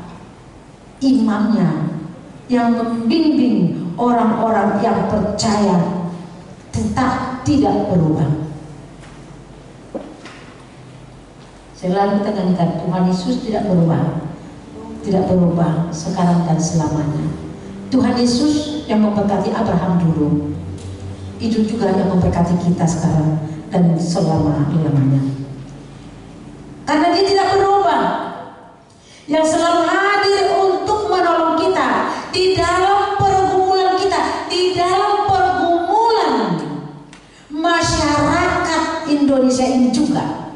imamnya, yang membimbing orang-orang yang percaya, tetap tidak berubah. Selalu kita nyanyikan Tuhan Yesus tidak berubah, tidak berubah sekarang dan selamanya. Tuhan Yesus yang memberkati Abraham dulu, itu juga yang memberkati kita sekarang dan selama-lamanya. Karena dia tidak berubah, yang selalu hadir untuk menolong kita di dalam pergumulan kita, di dalam pergumulan masyarakat Indonesia ini juga.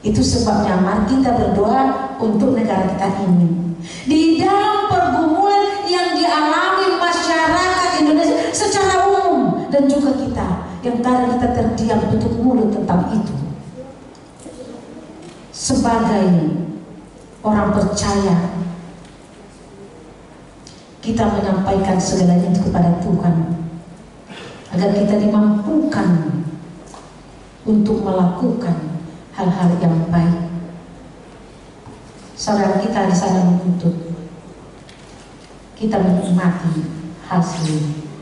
Itu sebabnya mari kita berdoa untuk negara kita ini. Di dalam pergumulan yang dialami masyarakat Indonesia secara umum, dan juga kita yang kadang kita terdiam tutup mulut tentang itu. Sebagai orang percaya, kita menyampaikan segalanya itu kepada Tuhan, agar kita dimampukan untuk melakukan hal-hal yang baik. Saudara kita di sana menuntut, kita menikmati hasil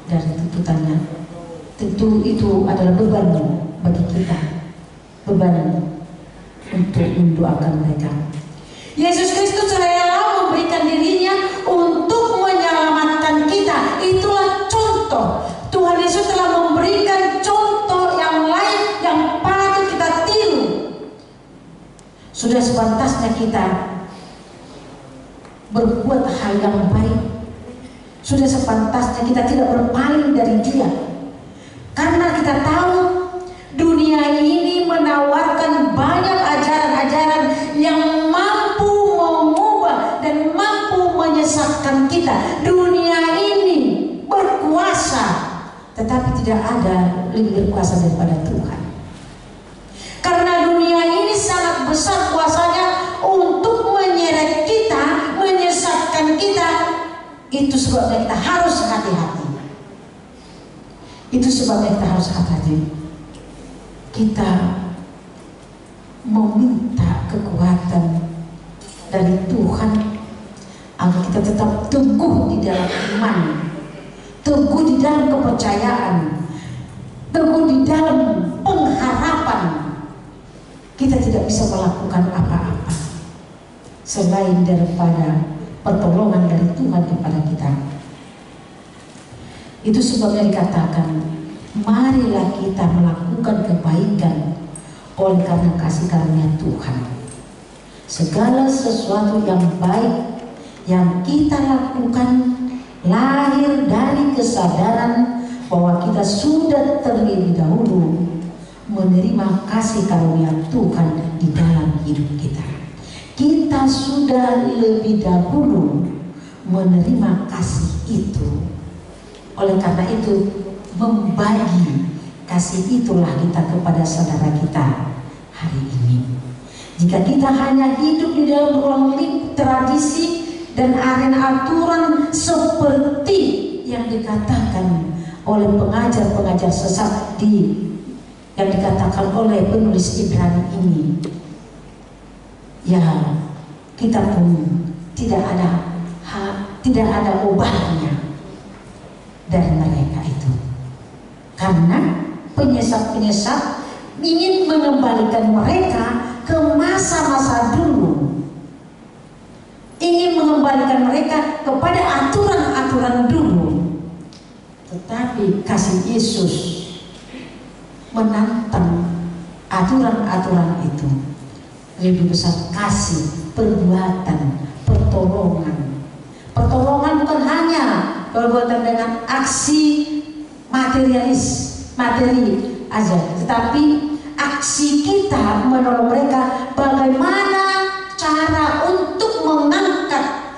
dari tuntutannya. Tentu itu adalah beban bagi kita, beban untuk mendoakan mereka. Yesus Kristus rela memberikan dirinya untuk menyelamatkan kita. Itulah contoh. Tuhan Yesus telah memberikan contoh yang lain yang patut kita tiru. Sudah sepantasnya kita berbuat hal yang baik. Sudah sepantasnya kita tidak berpaling dari Dia. Karena kita tahu dunia ini menawarkan banyak ajaran-ajaran yang mampu mengubah dan mampu menyesatkan kita. Dunia ini berkuasa, tetapi tidak ada lebih berkuasa daripada Tuhan. Karena dunia ini sangat besar kuasanya untuk menyeret kita, menyesatkan kita. Itu sebabnya kita harus hati-hati. Itu sebabnya kita harus hati-hati. Kita meminta kekuatan dari Tuhan agar kita tetap teguh di dalam iman, teguh di dalam kepercayaan, teguh di dalam pengharapan. Kita tidak bisa melakukan apa-apa selain daripada pertolongan dari Tuhan kepada kita. Itu sebabnya dikatakan, marilah kita melakukan kebaikan oleh karena kasih karunia Tuhan. Segala sesuatu yang baik yang kita lakukan lahir dari kesadaran bahwa kita sudah terlebih dahulu menerima kasih karunia Tuhan di dalam hidup kita. Kita sudah lebih dahulu menerima kasih itu. Oleh karena itu, membagi kasih itulah kita kepada saudara kita hari ini. Jika kita hanya hidup di dalam ruang lingkup tradisi dan arena aturan seperti yang dikatakan oleh pengajar-pengajar sesat yang dikatakan oleh penulis Ibrani ini, ya kita pun tidak ada obatnya dari mereka itu, karena penyesat-penyesat ingin mengembalikan mereka ke masa-masa dulu, ingin mengembalikan mereka kepada aturan-aturan dulu. Tetapi kasih Yesus menantang aturan-aturan itu. Lebih besar kasih, perbuatan, pertolongan. Pertolongan bukan hanya perbuatan dengan aksi materi aja, tetapi aksi kita menolong mereka, bagaimana cara untuk mengangkat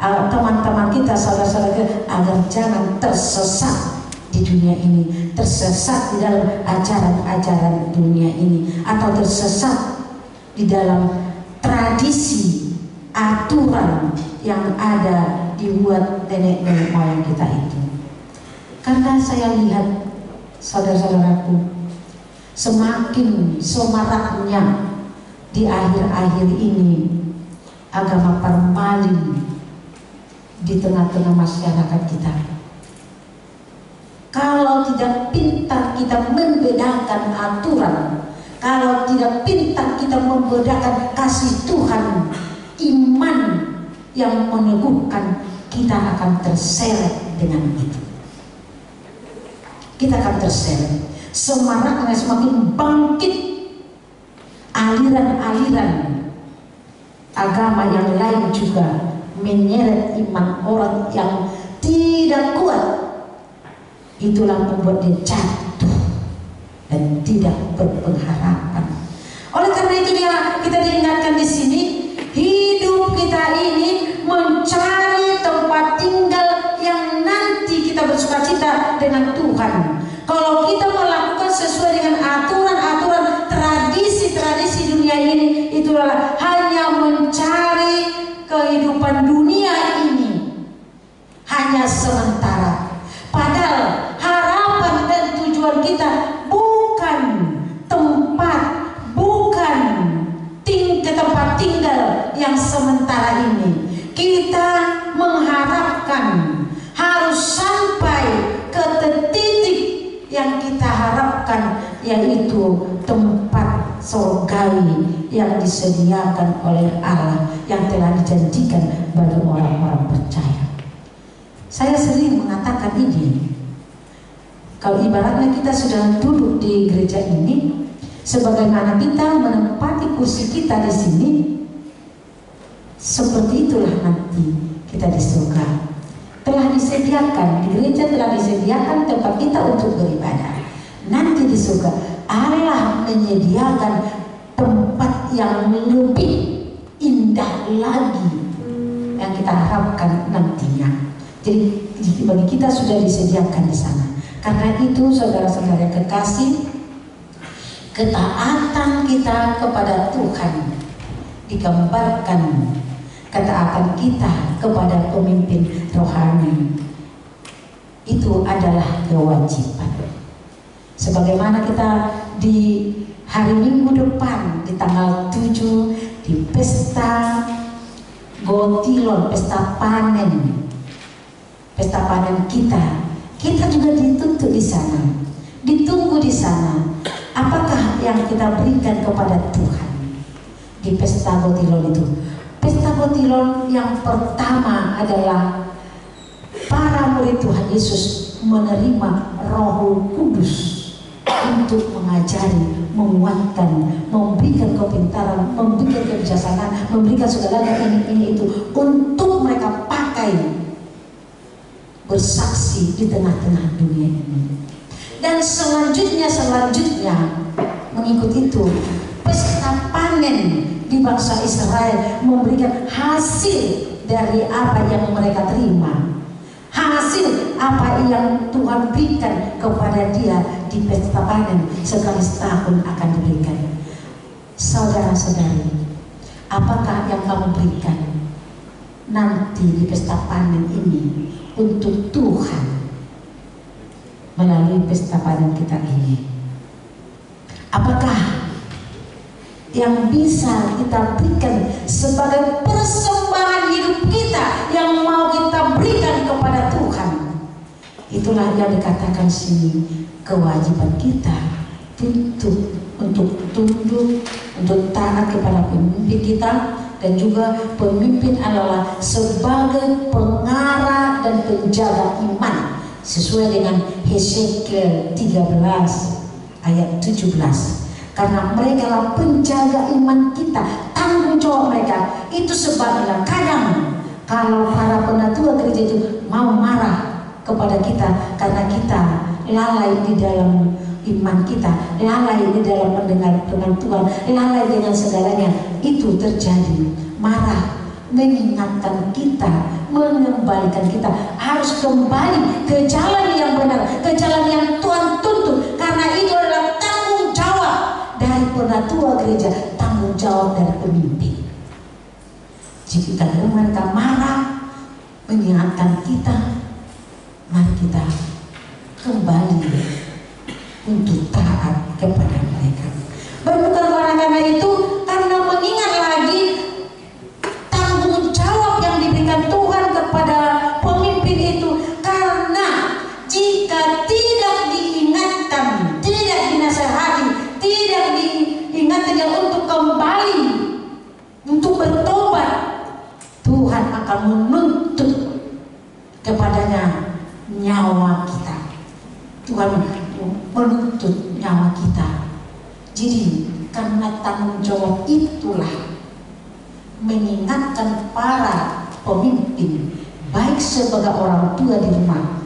teman-teman kita, saudara-saudara kita, agar jangan tersesat di dunia ini, tersesat di dalam ajaran-ajaran dunia ini, atau tersesat di dalam tradisi aturan yang ada dibuat nenek moyang kita itu. Karena saya lihat, saudara-saudaraku, semakin semaraknya di akhir-akhir ini agama parmalim di tengah-tengah masyarakat kita. Kalau tidak pintar kita membedakan aturan, kalau tidak pintar kita membedakan kasih Tuhan, iman yang meneguhkan, kita akan terseret dengan itu. Kita akan terseret. Semaraknya semakin bangkit aliran-aliran agama yang lain juga menyeret iman orang yang tidak kuat. Itulah membuat dia jatuh dan tidak berpengharapan. Oleh karena itu kita diingatkan di sini, hidup kita ini mencari tempat tinggal yang nanti kita bersukacita dengan Tuhan. Kalau kita melakukan sesuai dengan aturan-aturan tradisi-tradisi dunia ini, itulah hanya mencari kehidupan dunia ini, hanya sementara. Padahal harapan dan tujuan kita bukan tempat, bukan tempat tinggal yang sementara ini. Kita mengharapkan harus sampai ke titik yang kita harapkan, yaitu tempat surgawi yang disediakan oleh Allah, yang telah dijanjikan bagi orang-orang percaya. Saya sering mengatakan ini, kalau ibaratnya kita sudah duduk di gereja ini, sebagaimana kita menempati kursi kita di sini, seperti itulah nanti kita di surga. Telah disediakan, di gereja telah disediakan tempat kita untuk beribadah. Nanti di surga Allah menyediakan tempat yang lebih indah lagi yang kita harapkan nantinya. Jadi bagi kita sudah disediakan di sana. Karena itu, saudara-saudara kekasih, ketaatan kita kepada Tuhan digambarkan ketaatan kita kepada pemimpin rohani itu adalah kewajiban. Sebagaimana kita di hari Minggu depan di tanggal 7 di pesta Gotilon, pesta panen kita juga dituntut di sana, ditunggu di sana. Apakah yang kita berikan kepada Tuhan di pesta Gotilon itu? Pesta Gotilon yang pertama adalah para murid Tuhan Yesus menerima Roh Kudus untuk mengajari, menguatkan, memberikan kepintaran, memberikan kebijaksanaan, memberikan segala ini itu untuk mereka pakai bersaksi di tengah-tengah dunia ini. Dan selanjutnya mengikut itu, pesta panen di bangsa Israel memberikan hasil dari apa yang mereka terima, hasil apa yang Tuhan berikan kepada dia di pesta panen sekali setahun akan diberikan. Saudara-saudari, apakah yang kamu berikan nanti di pesta panen ini untuk Tuhan melalui pesta panen kita ini? Apakah yang bisa kita berikan sebagai persembahan hidup kita yang mau kita berikan kepada Tuhan? Itulah yang dikatakan sini, kewajiban kita untuk tunduk, untuk taat kepada pemimpin kita. Dan juga pemimpin adalah sebagai pengarah dan penjaga iman sesuai dengan Hesekiel 13 ayat 17. Karena mereka lah penjaga iman kita, tanggung jawab mereka. Itu sebabnya kadang kalau para penatua gereja itu mau marah kepada kita karena kita lalai di dalam iman kita, lalai di dalam mendengar dengan Tuhan, lalai dengan segalanya, itu terjadi. Marah mengingatkan kita, mengembalikan kita harus kembali ke jalan yang benar, ke jalan yang Tuhan tuntut. Karena itu adalah tanggung jawab dari penatua gereja, tanggung jawab dari pemimpin. Jika mereka marah mengingatkan kita, mari kita kembali untuk taat kepada mereka. Bukan karena itu, karena mengingat lagi tanggung jawab yang diberikan Tuhan kepada pemimpin itu. Karena jika tidak diingatkan, tidak dinasehati, tidak diingatkan untuk kembali, untuk bertobat, Tuhan akan menuntut kepadanya nyawa kita. Tuhan menuntut nyawa kita. Jadi karena tanggung jawab itulah mengingatkan para pemimpin, baik sebagai orang tua di rumah,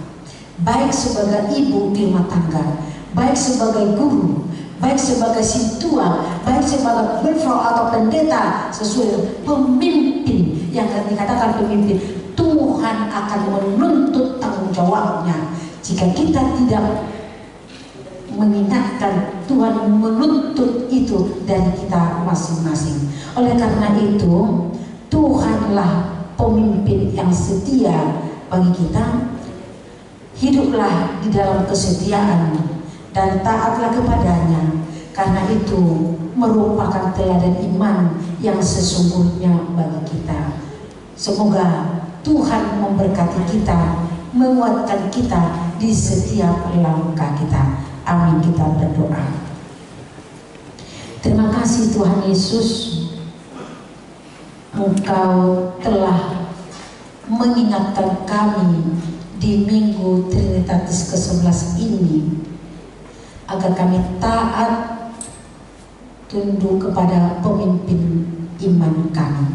baik sebagai ibu di rumah tangga, baik sebagai guru, baik sebagai sintua, baik sebagai berfrau atau pendeta, sesuai pemimpin yang dikatakan pemimpin, Tuhan akan menuntut tanggung jawabnya. Jika kita tidak mengingatkan, Tuhan menuntut itu dari kita masing-masing. Oleh karena itu, Tuhanlah pemimpin yang setia bagi kita. Hiduplah di dalam kesetiaan dan taatlah kepadanya, karena itu merupakan teladan iman yang sesungguhnya bagi kita. Semoga Tuhan memberkati kita, menguatkan kita di setiap langkah kita. Amin. Kita berdoa. Terima kasih Tuhan Yesus, Engkau telah mengingatkan kami di Minggu Trinitatis ke-11 ini agar kami taat, tunduk kepada pemimpin iman kami.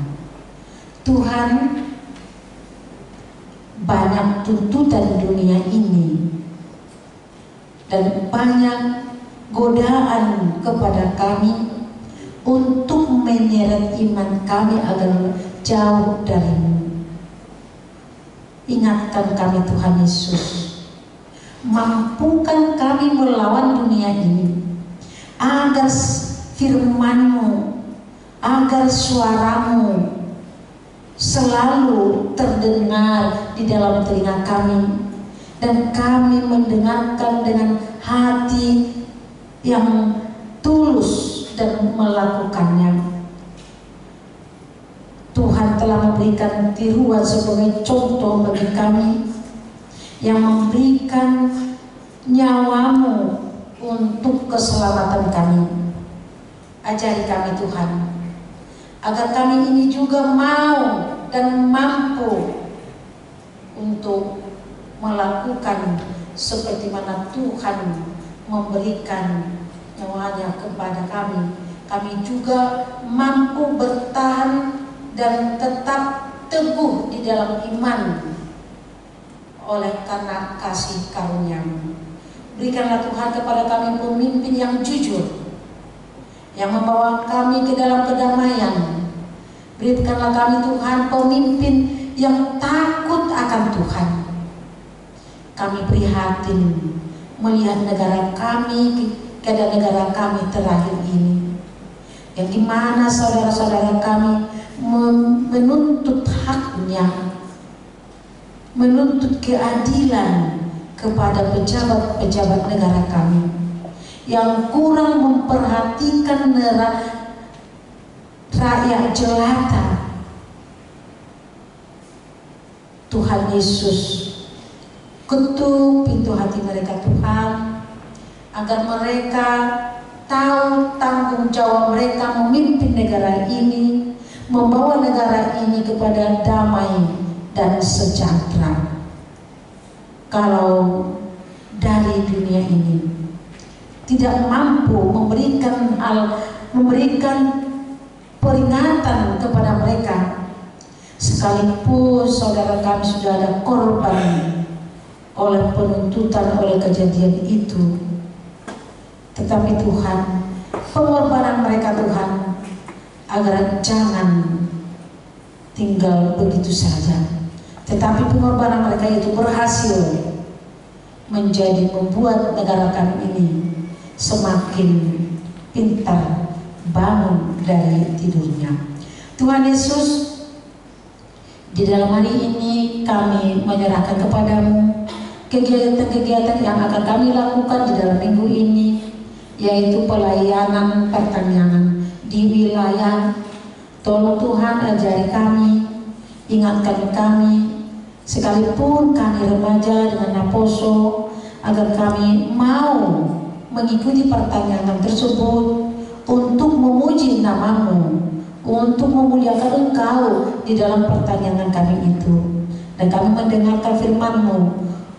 Tuhan, banyak tuntutan dunia ini dan banyak godaan kepada kami untuk menyeret iman kami agar jauh darimu. Ingatkan kami Tuhan Yesus, mampukan kami melawan dunia ini agar firman-Mu, agar suara-Mu selalu terdengar di dalam telinga kami, dan kami mendengarkan dengan hati yang tulus dan melakukannya. Tuhan telah memberikan tiruan sebagai contoh bagi kami, yang memberikan nyawa-Mu untuk keselamatan kami. Ajari kami Tuhan, agar kami ini juga mau dan mampu untuk melakukan seperti mana Tuhan memberikan nyawanya kepada kami. Kami juga mampu bertahan dan tetap teguh di dalam iman. oleh karena kasih karunia-Mu. Berikanlah Tuhan kepada kami pemimpin yang jujur, yang membawa kami ke dalam kedamaian. Berikanlah kami Tuhan pemimpin yang takut akan Tuhan. Kami prihatin melihat negara kami, keadaan negara kami terakhir ini, yang dimana saudara-saudara kami menuntut haknya, menuntut keadilan kepada pejabat-pejabat negara kami yang kurang memperhatikan rakyat jelata. Tuhan Yesus, ketuk pintu hati mereka Tuhan, agar mereka tahu tanggung jawab mereka memimpin negara ini, membawa negara ini kepada damai dan sejahtera. Kalau dari dunia ini tidak mampu memberikan peringatan kepada mereka, sekalipun saudara kami sudah ada korban oleh penuntutan, oleh kejadian itu, tetapi Tuhan, pengorbanan mereka Tuhan, agar jangan tinggal begitu saja, tetapi pengorbanan mereka itu berhasil membuat negara kami ini semakin pintar bangun dari tidurnya. Tuhan Yesus, di dalam hari ini kami menyerahkan kepadamu kegiatan-kegiatan yang akan kami lakukan di dalam minggu ini, yaitu pelayanan pertanian di wilayah. Tolong Tuhan ajari kami, ingatkan kami, sekalipun kami remaja dengan Naposo, agar kami mau mengikuti pertanyaan tersebut untuk memuji nama-Mu, untuk memuliakan Engkau di dalam pertanyaan kami itu. Dan kami mendengarkan firman-Mu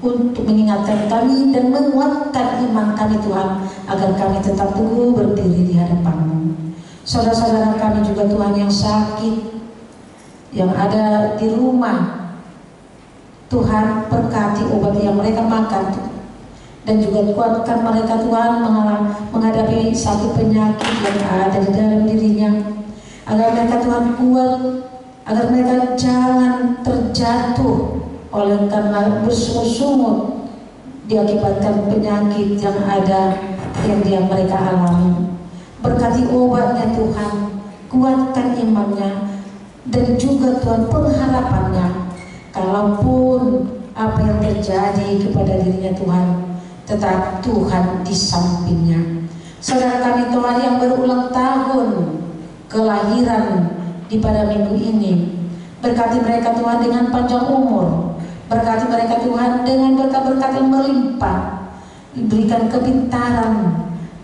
untuk mengingatkan kami dan menguatkan iman kami Tuhan, agar kami tetap teguh berdiri di hadapan-Mu. Saudara-saudara kami juga Tuhan yang sakit, yang ada di rumah, Tuhan berkati obat yang mereka makan, dan juga kuatkan mereka Tuhan menghadapi sakit penyakit yang ada di dalam dirinya, agar mereka Tuhan kuat, agar mereka jangan terjatuh oleh karena bersungut-sungut diakibatkan penyakit yang ada yang mereka alami. Berkati obatnya Tuhan, kuatkan imannya, dan juga Tuhan pengharapannya, kalaupun apa yang terjadi kepada dirinya Tuhan, tetap Tuhan di sampingnya. Saudara kami Tuhan yang berulang tahun kelahiran di pada minggu ini, berkati mereka Tuhan dengan panjang umur, berkati mereka Tuhan dengan berkat-berkat yang melimpah, berikan kepintaran,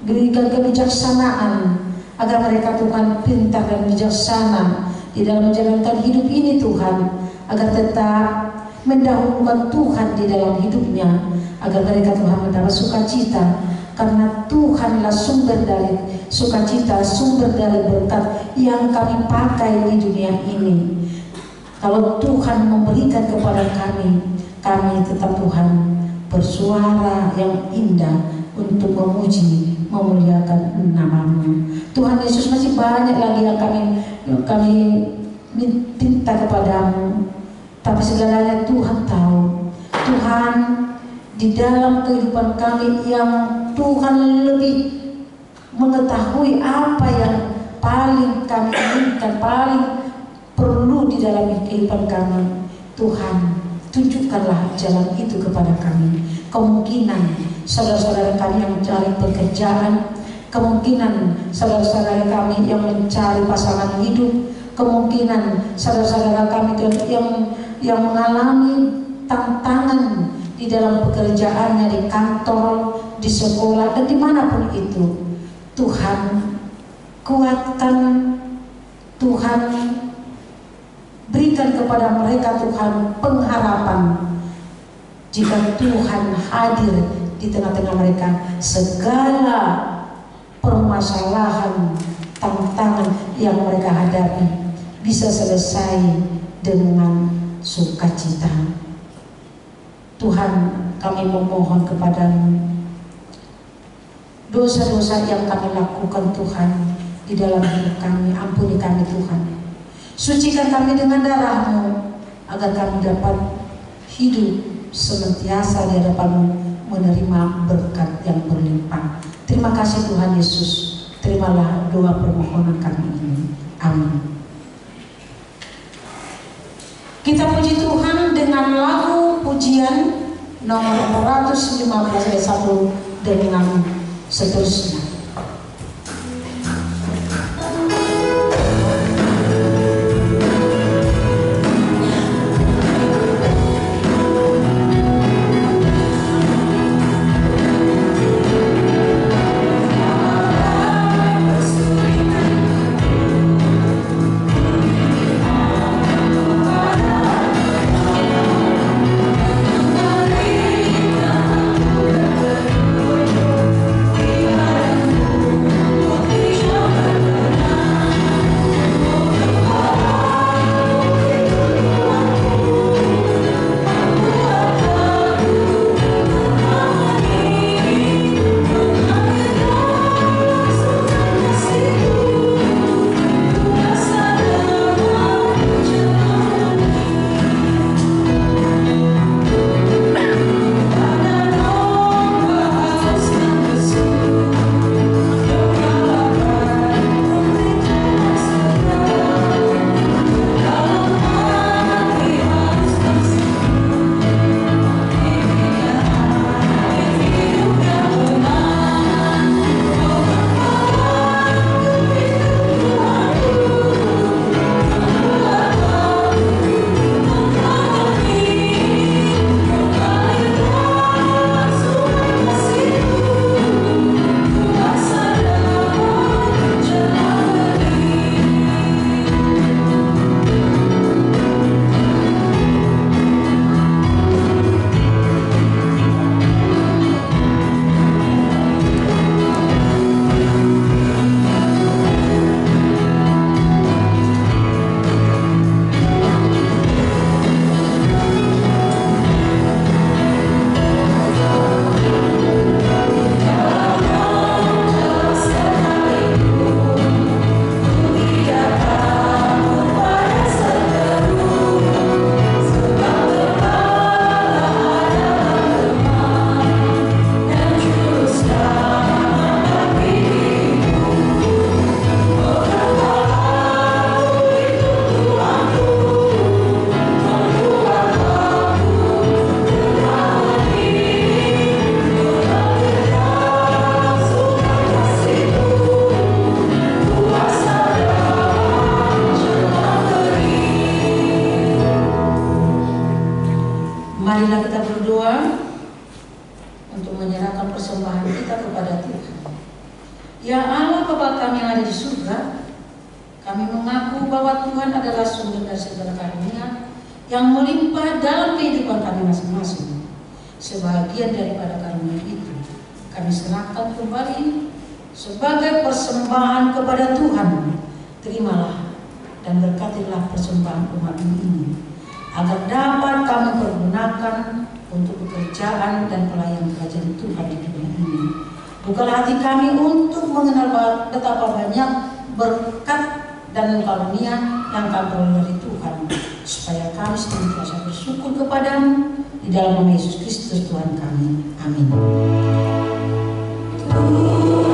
berikan kebijaksanaan, agar mereka Tuhan pintar dan bijaksana di dalam menjalankan hidup ini Tuhan, agar tetap mendahulukan Tuhan di dalam hidupnya, agar mereka Tuhan mendapat sukacita, karena Tuhanlah sumber dari sukacita, sumber dari berkat yang kami pakai di dunia ini. Kalau Tuhan memberikan kepada kami, kami tetap Tuhan bersuara yang indah untuk memuji, memuliakan nama-Mu. Tuhan Yesus, masih banyak lagi yang kami minta kepadamu, tapi segalanya Tuhan tahu. Tuhan, di dalam kehidupan kami yang Tuhan lebih mengetahui apa yang paling kami inginkan, paling perlu di dalam kehidupan kami. Tuhan, tunjukkanlah jalan itu kepada kami. Kemungkinan saudara-saudara kami yang mencari pekerjaan, kemungkinan saudara-saudara kami yang mencari pasangan hidup, kemungkinan saudara-saudara kami yang mengalami tantangan di dalam pekerjaannya, di kantor, di sekolah, dan dimanapun itu. Tuhan, kuatkan, Tuhan berikan kepada mereka Tuhan pengharapan. Jika Tuhan hadir di tengah-tengah mereka, segala permasalahan, tantangan yang mereka hadapi bisa selesai dengan sukacita. Tuhan, kami memohon kepadamu, dosa-dosa yang kami lakukan Tuhan di dalam hidup kami, ampuni kami Tuhan. Sucikan kami dengan darah-Mu, agar kami dapat hidup senantiasa di hadapan-Mu, menerima berkat yang berlimpah. Terima kasih Tuhan Yesus. Terimalah doa permohonan kami ini. Amin. Kita puji Tuhan dengan lagu pujian nomor 415 ayat 1 dengan seterusnya. Marilah kita berdoa untuk menyerahkan persembahan kita kepada Tuhan. Ya Allah Bapa kami yang ada di surga, kami mengaku bahwa Tuhan adalah sumber dari segala karunia yang melimpah dalam kehidupan kami masing-masing. Sebagian daripada karunia itu kami serahkan kembali sebagai persembahan kepada Tuhan. Terimalah dan berkatilah persembahan umat ini, agar dapat kami pergunakan untuk pekerjaan dan pelayanan kerajaan Tuhan di dunia ini. Bukalah hati kami untuk mengenal betapa banyak berkat dan karunia yang kami peroleh dari Tuhan, supaya kami senantiasa bersyukur kepadamu di dalam nama Yesus Kristus Tuhan kami. Amin. Oh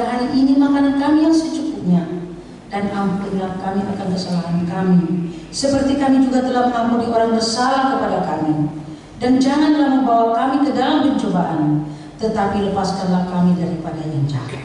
pada hari ini makanan kami yang secukupnya, dan ampunilah kami akan kesalahan kami, seperti kami juga telah mengampuni orang bersalah kepada kami. Dan janganlah membawa kami ke dalam pencobaan, tetapi lepaskanlah kami daripada yang jahat.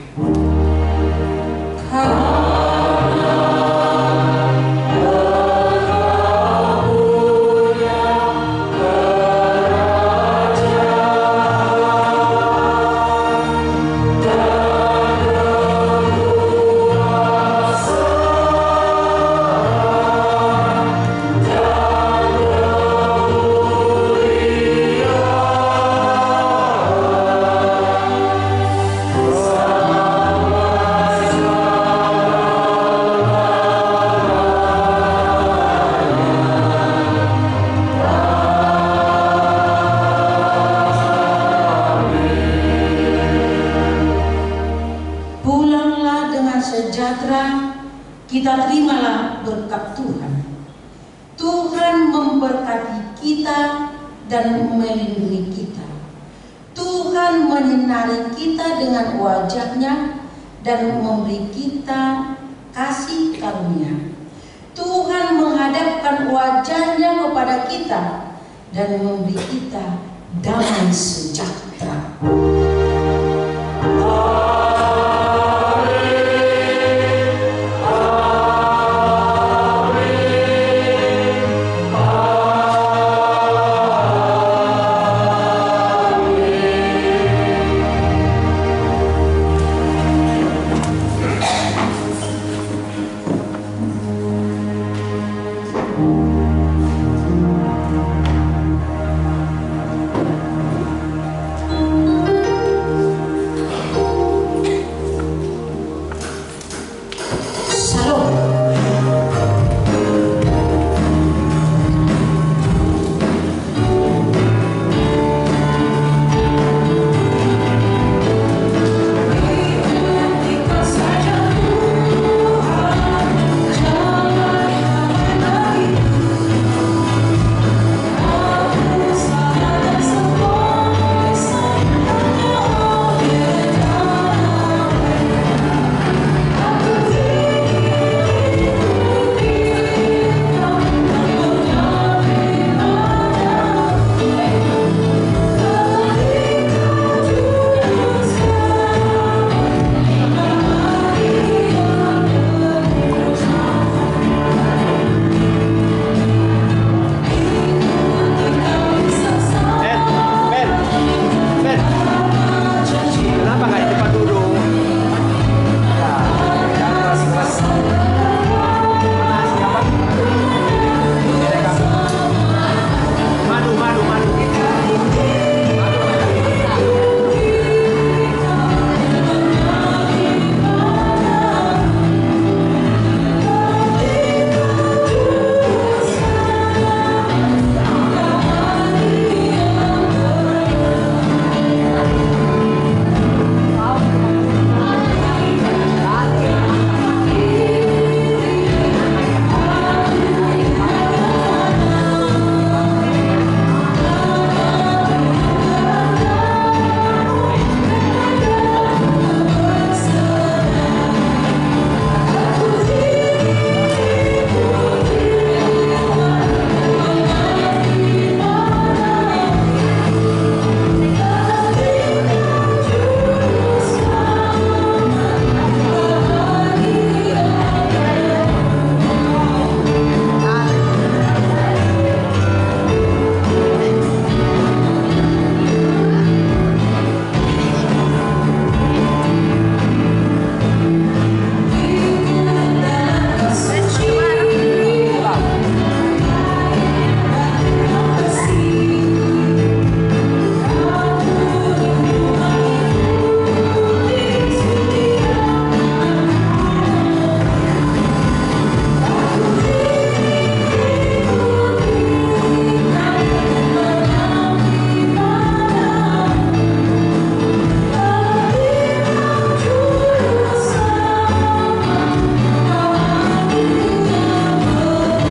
Kita terimalah berkat Tuhan. Tuhan memberkati kita dan melindungi kita. Tuhan menyinari kita dengan wajah-Nya dan memberi kita kasih karunia. Tuhan menghadapkan wajah-Nya kepada kita dan memberi kita damai sejahtera.